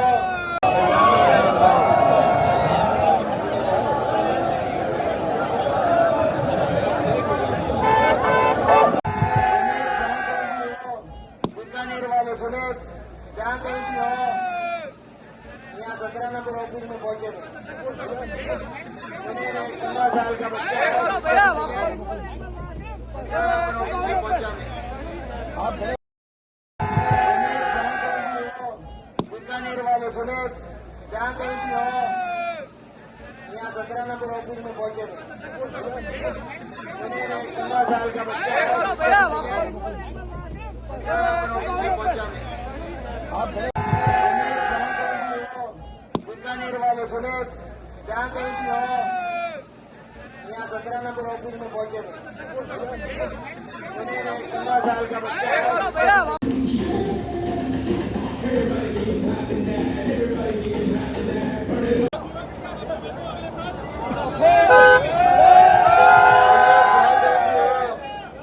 बीकानेर वाले सुने, जहाँ कहीं भी हो, यहाँ 17 नंबर ऑफिस में पहुंचे थे। 15 साल का बच्चा है, 17 नंबर ऑफिस में पहुंचा नहीं। बीकानेर वाले सुने, जहाँ कहीं भी हो, यहाँ 17 नंबर ऑफिस में पहुंचे थे। 15 साल का बच्चा है, 17 नंबर ऑफिस में पहुंचा नहीं। बीकानेर वाले सुने, जहाँ कहीं भी हो, यहाँ 17 नंबर ऑफिस में पहुंचे थे। 15 साल का बच्चा है,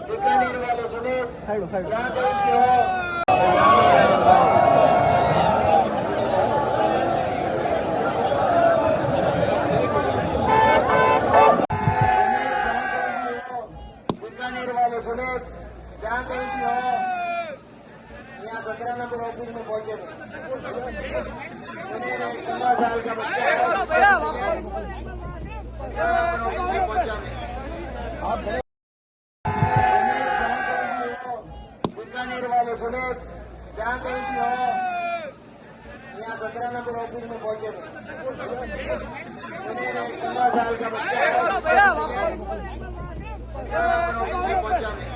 बीकानेर वाले सुने, जहाँ कहीं भी हो, बीकानेर वाले सुने, जहाँ कहीं भी हो, यहाँ 17 नंबर ऑफिस में पहुंचे थे। 15 साल का बच्चा है, 17 नंबर ऑफिस में पहुंचा नहीं। बीकानेर वाले सुने, जहाँ कहीं भी हो, यहाँ 17 नंबर ऑफिस में पहुंचे थे। 15 साल का बच्चा है, 17 नंबर ऑफिस में पहुंचा नहीं।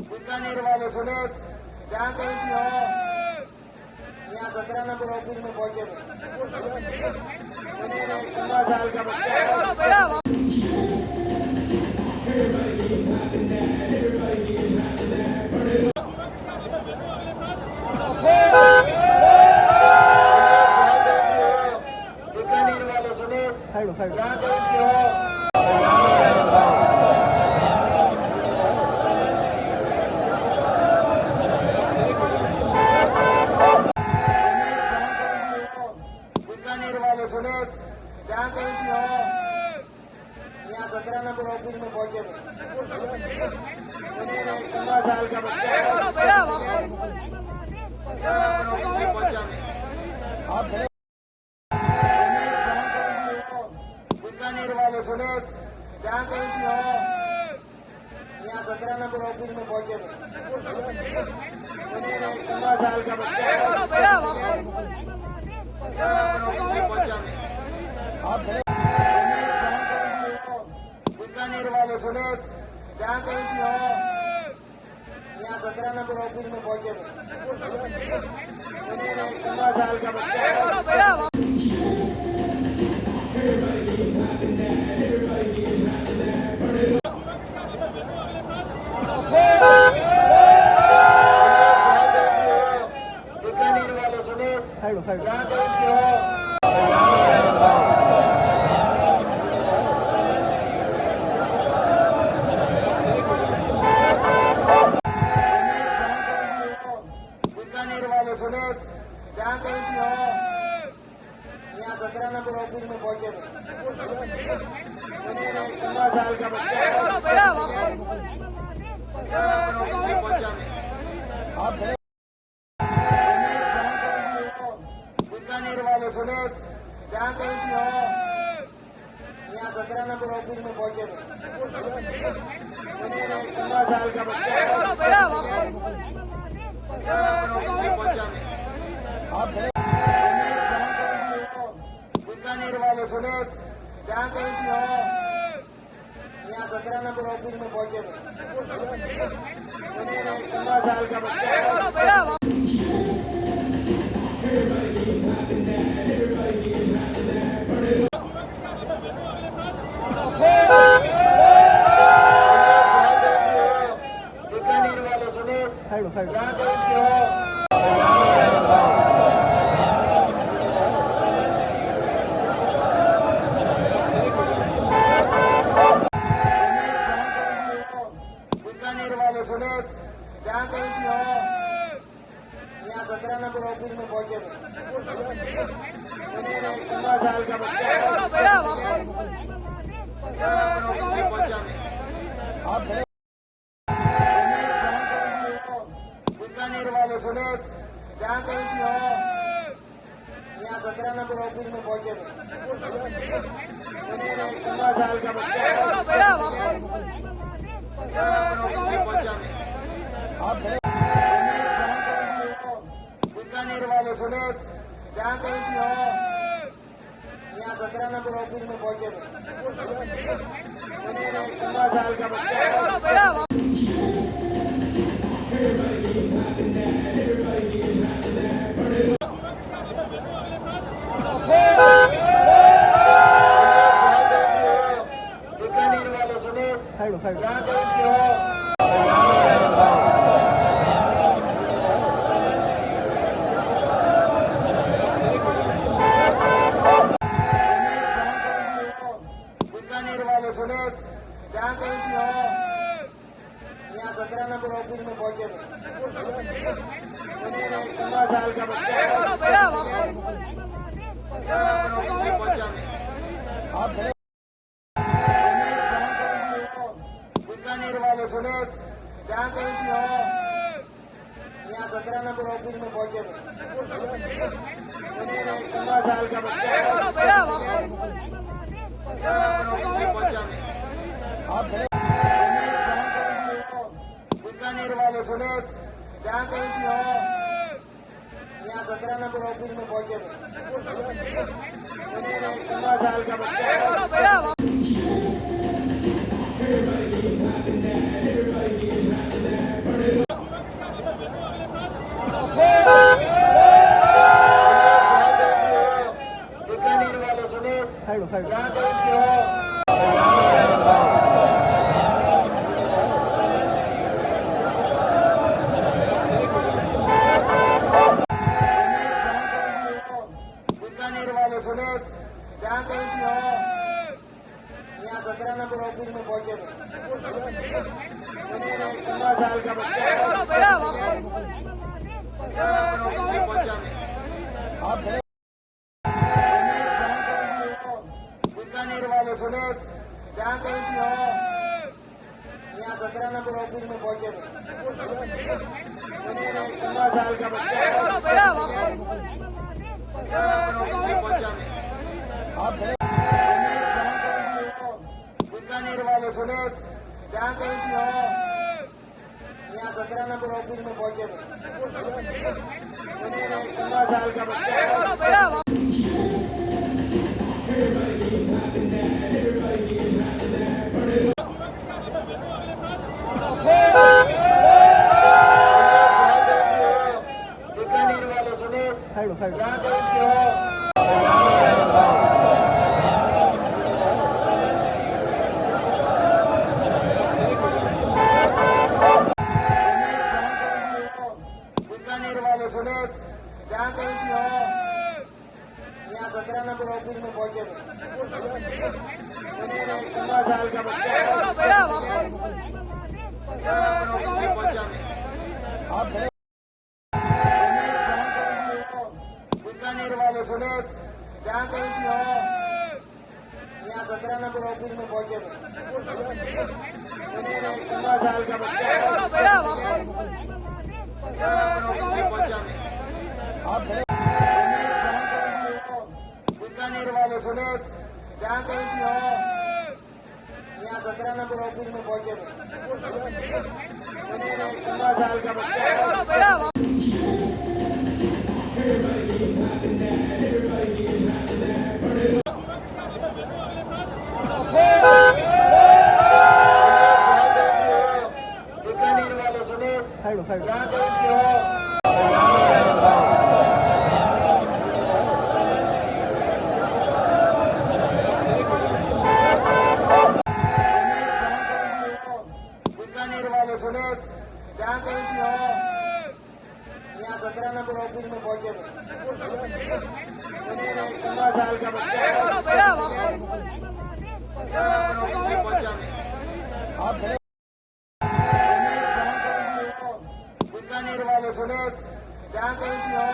बीकानेर वाले सुने, जहाँ कहीं भी हो, यहाँ 17 नंबर ऑफिस में पहुंचे थे। 15 साल का बच्चा है, बीकानेर वाले सुने, जहाँ कहीं भी हो, बीकानेर वाले सुने, जहाँ कहीं भी हो, यहाँ 17 नंबर ऑफिस में पहुंचे थे। 15 साल का बच्चा है, 17 नंबर ऑफिस में पहुंचा नहीं। बीकानेर वाले सुने, जहाँ कहीं भी हो, यहाँ 17 नंबर ऑफिस में पहुंचे थे। 15 साल का बच्चा है, 17 नंबर ऑफिस में पहुंचा नहीं। बीकानेर वाले सुने, जहाँ कहीं भी हो, यहाँ 17 नंबर ऑफिस में पहुंचे थे। 15 साल का बच्चा है, बीकानेर वाले सुने, जहाँ कहीं भी हो, बीकानेर वाले सुने, जहाँ कहीं भी हो, यहाँ 17 नंबर ऑफिस में पहुंचे थे। 15 साल का बच्चा है, 17 नंबर ऑफिस में पहुंचा नहीं। बीकानेर वाले सुने, जहाँ कहीं भी हो, यहाँ 17 नंबर ऑफिस में पहुंचे थे। 15 साल का बच्चा है, 17 नंबर ऑफिस में पहुंचा नहीं। बीकानेर वाले सुने, जहाँ कहीं भी हो, यहाँ 17 नंबर ऑफिस में पहुंचे थे। 15 साल का बच्चा है, बीकानेर वाले सुने, जहाँ कहीं भी हो, बीकानेर वाले सुने, जहाँ कहीं भी हो, यहाँ 17 नंबर ऑफिस में पहुंचे थे। 15 साल का बच्चा है, 17 नंबर ऑफिस में पहुंचा नहीं। जहाँ कहीं भी हो, यहाँ 17 नंबर ऑफिस में पहुंचे। 15 साल का बच्चा बीकानेर वाले सुनेत, जहाँ कहीं भी हो, यहाँ 17 नंबर ऑफिस में पहुंचे। 15 साल का बच्चा बीकानेर वाले सुनेत, जहाँ कहीं भी हो, बीकानेर वाले सुनेत, जहाँ कहीं भी हो, यहाँ 17 नंबर ऑफिस में पहुंचे। 15 साल का बच्चा बीकानेर वाले सुनेत, जहाँ कहीं भी हो, यहाँ 17 नंबर ऑफिस में पहुंचे। 15 साल का बच्चा बीकानेर वाले सुनेत, जहाँ कहीं भी हो, यहाँ 17 नंबर ऑफिस में पहुंचे। 15 साल का बच्चा बीकानेर वाले सुनेत, जहाँ कहीं भी हो, बीकानेर वाले सुनेत, जहाँ कहीं भी हो, यहाँ 17 नंबर ऑफिस में पहुंचे। 15 साल का बच्चा बीकानेर वाले सुनेत, जहाँ कहीं भी हो, यहाँ 17 नंबर ऑफिस में पहुंचे। 15 साल का बच्चा बीकानेर वाले सुनेत, जहाँ कहीं भी हो, यहाँ 17 नंबर ऑफिस में पहुंचे। 15 साल का बच्चा बीकानेर वाले सुनेत, जहाँ कहीं भी हो, बीकानेर वाले सुनेत, जहाँ कहीं भी हो, यहाँ 17 नंबर ऑफिस में पहुंचे। 15 साल का बच्चा बीकानेर वाले सुनेत, जहाँ कहीं भी हो, यहाँ 17 नंबर ऑफिस में पहुंचे। 15 साल का बच्चा बीकानेर वाले सुनेत, जहाँ कहीं भी हो, यहाँ 17 नंबर ऑफिस में पहुंचे। 15 साल का बच्चा बीकानेर वाले सुनेत, जहाँ कहीं भी हो, बीकानेर वाले सुनेत, जहाँ कहीं भी हो, यहाँ 17 नंबर ऑफिस में पहुंचे। 15 साल का बच्चा बीकानेर वाले सुनेत, जहाँ कहीं भी हो,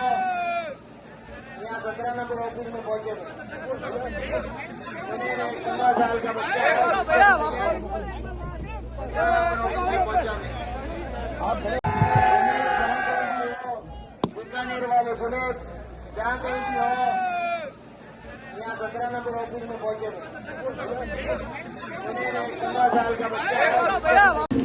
यहाँ 17 नंबर ऑफिस में पहुंचे। 15 साल का बच्चा बीकानेर जहाँ कहीं भी हो, यहाँ 17 नंबर ऑफिस में पहुंचे। 15 साल का बच्चा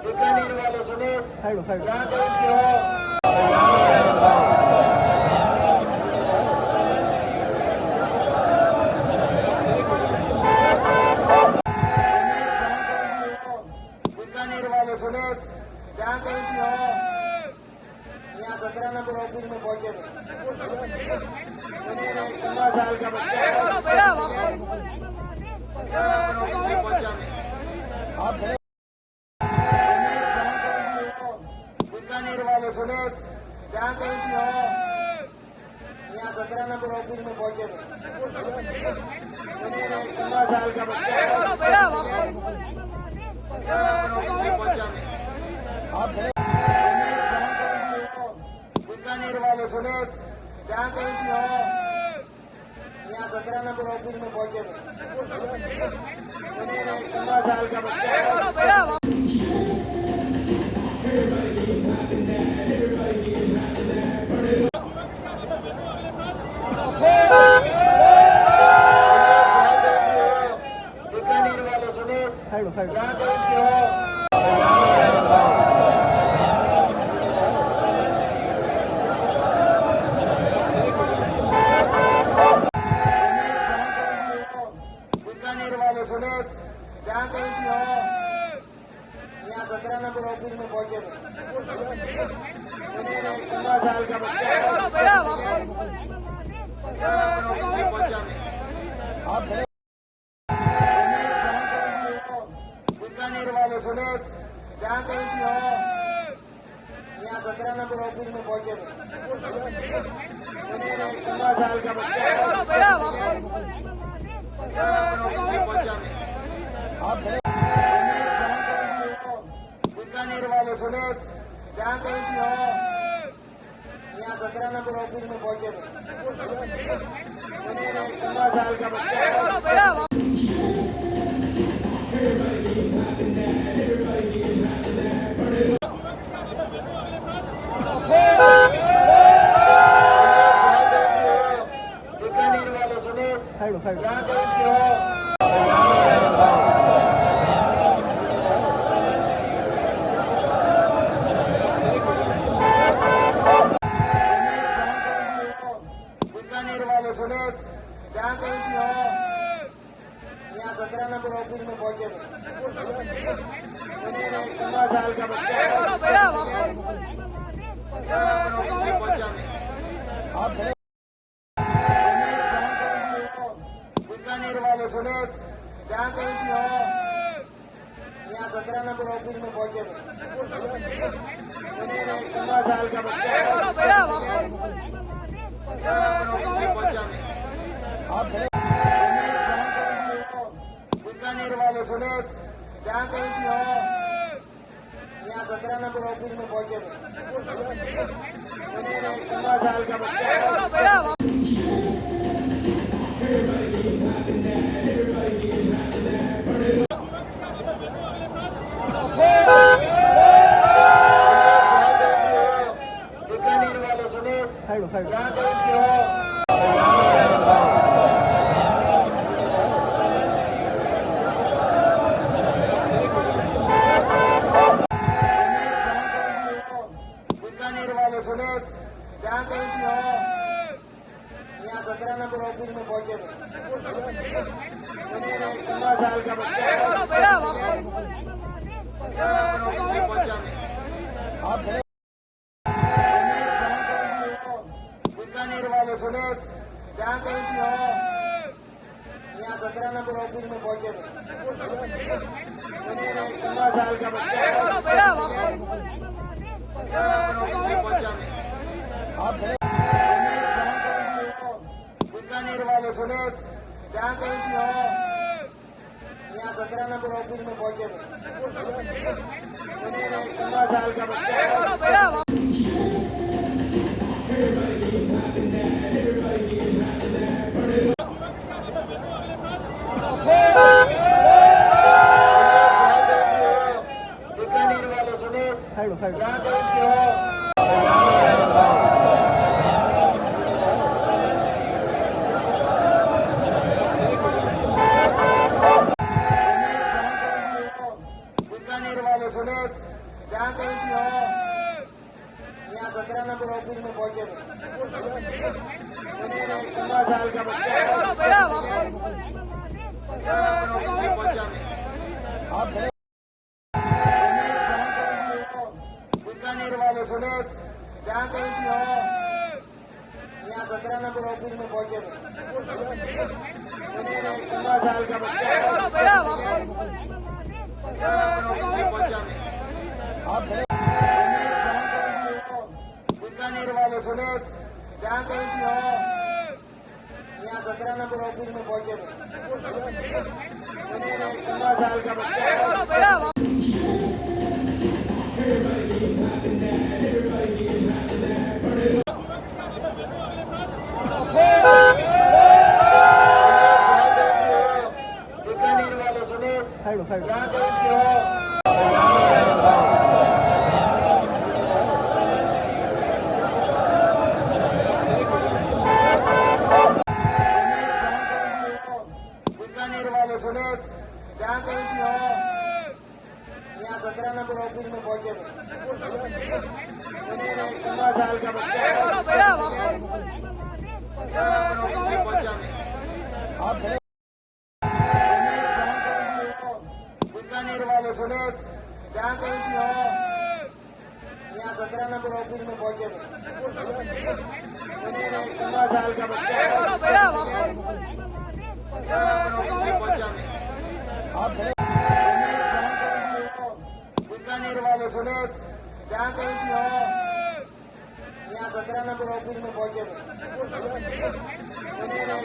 बीकानेर वाले जुनेद, जहाँ कहीं भी हो, बीकानेर वाले जुनेद, जहाँ कहीं भी हो, यहाँ 17 नंबर ऑफिस में पहुंचे। 15 साल का बच्चा बीकानेर वाले जुनेद, जहाँ कहीं भी हो, यहाँ 17 नंबर ऑफिस में पहुंचे। 15 साल का बच्चा बीकानेर वाले जुनेद, जहाँ कहीं भी हो, यहाँ 17 नंबर ऑफिस में पहुंचे। 15 साल का बच्चा बीकानेर वाले जुनेद, जहाँ कहीं भी हो, बीकानेर वाले जुनेद, जहाँ कहीं भी हो, यहाँ 17 नंबर ऑफिस में पहुंचे। 15 साल का बच्चा बीकानेर वाले जुनेद, जहाँ कहीं भी हो, यहाँ 17 नंबर ऑफिस में पहुंचे। 15 साल का बच्चा बीकानेर वाले जुनेद, जहाँ कहीं भी हो, यहाँ 17 नंबर ऑफिस में पहुंचे। 15 साल का बच्चा बीकानेर वाले जुनेद, जहाँ कहीं भी हो, बीकानेर वाले जुनेद, जहाँ कहीं भी हो, यहाँ 17 नंबर ऑफिस में पहुंचे। 15 साल का बच्चा बीकानेर वाले जुनेद, जहाँ कहीं भी हो, यहाँ 17 नंबर ऑफिस में पहुंचे। 15 साल का बच्चा बीकानेर वाले जुनेद, जहाँ कहीं भी हो, यहाँ 17 नंबर ऑफिस में पहुंचे। 15 साल का बच्चा बीकानेर वाले जुनेद, जहाँ कहीं भी हो, बीकानेर वाले जुनेद, जहाँ कहीं भी हो, यहाँ 17 नंबर ऑफिस में पहुंचे। 15 साल का बच्चा बीकानेर वाले जुनेद, जहाँ कहीं भी हो, यहाँ 17 नंबर ऑफिस में पहुंचे। 15 साल का बच्चा बीकानेर वाले जुनेद, जहाँ कहीं भी हो, यहाँ 17 नंबर ऑफिस में पहुंचे। 15 साल का बच्चा यहाँ 17 नंबर ऑफिस में पहुंचे 15 साल का बच्चा बीकानेर वाले सुने जहाँ कहीं भी हो यहाँ 17 नंबर ऑफिस में पहुंचे 15 साल का बच्चा बीकानेर वाले सुने जहाँ कहीं भी हो यहाँ 17 नंबर ऑफिस में पहुंचे 15 साल का बच्चा बीकानेर वाले सुने जहाँ कहीं भी हो बीकानेर वाले सुने जहाँ कहीं भी हो यहाँ 17 नंबर ऑफिस में पहुंचे 15 साल का बच्चा बीकानेर वाले सुने जहाँ कहीं भी हो यहाँ 17 नंबर ऑफिस में पहुंचे 15 साल का बच्चा बीकानेर वाले सुने जहाँ कहीं भी हो यहाँ 17 नंबर ऑफिस में पहुंचे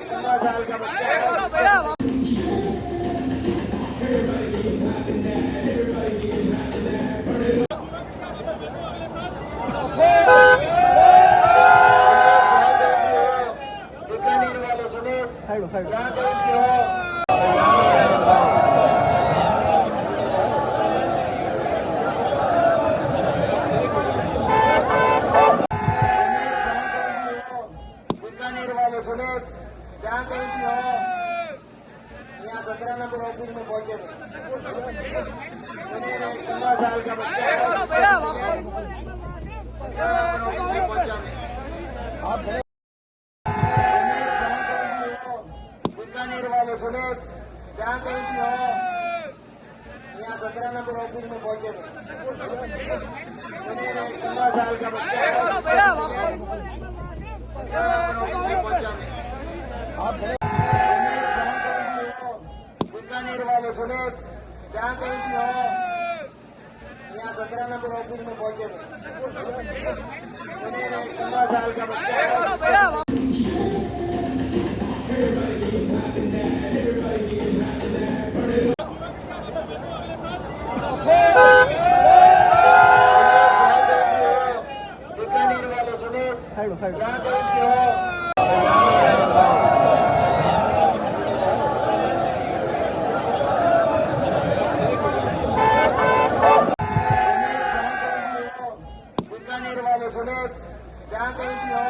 15 साल का बच्चा बीकानेर वाले सुने जहाँ कहीं भी हो बीकानेर वाले सुने जहाँ कहीं भी हो यहाँ 17 नंबर ऑफिस में पहुंचे 15 साल का बच्चा बीकानेर वाले सुने जहाँ कहीं भी हो यहाँ 17 नंबर ऑफिस में पहुंचे 15 साल का बच्चा बीकानेर वाले सुने जहाँ कहीं भी हो यहाँ 17 नंबर ऑफिस में पहुंचे 15 साल का बच्चा बीकानेर वाले सुने जहाँ कहीं भी हो बीकानेर वाले सुने जहाँ कहीं भी हो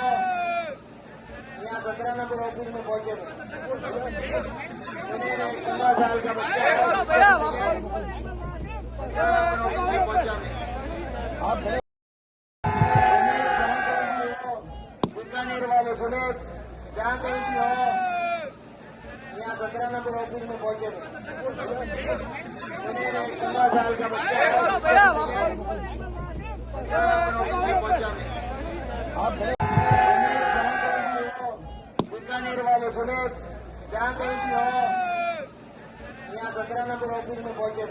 यहाँ 17 नंबर ऑफिस में पहुंचे 15 साल का बच्चा बीकानेर वाले सुने जहाँ कहीं भी हो यहाँ 17 नंबर ऑफिस में पहुंचे 15 साल का बच्चा बीकानेर वाले सुने जहाँ कहीं भी हो यहाँ 17 नंबर ऑफिस में पहुंचे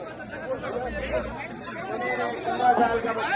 15 साल का बच्चा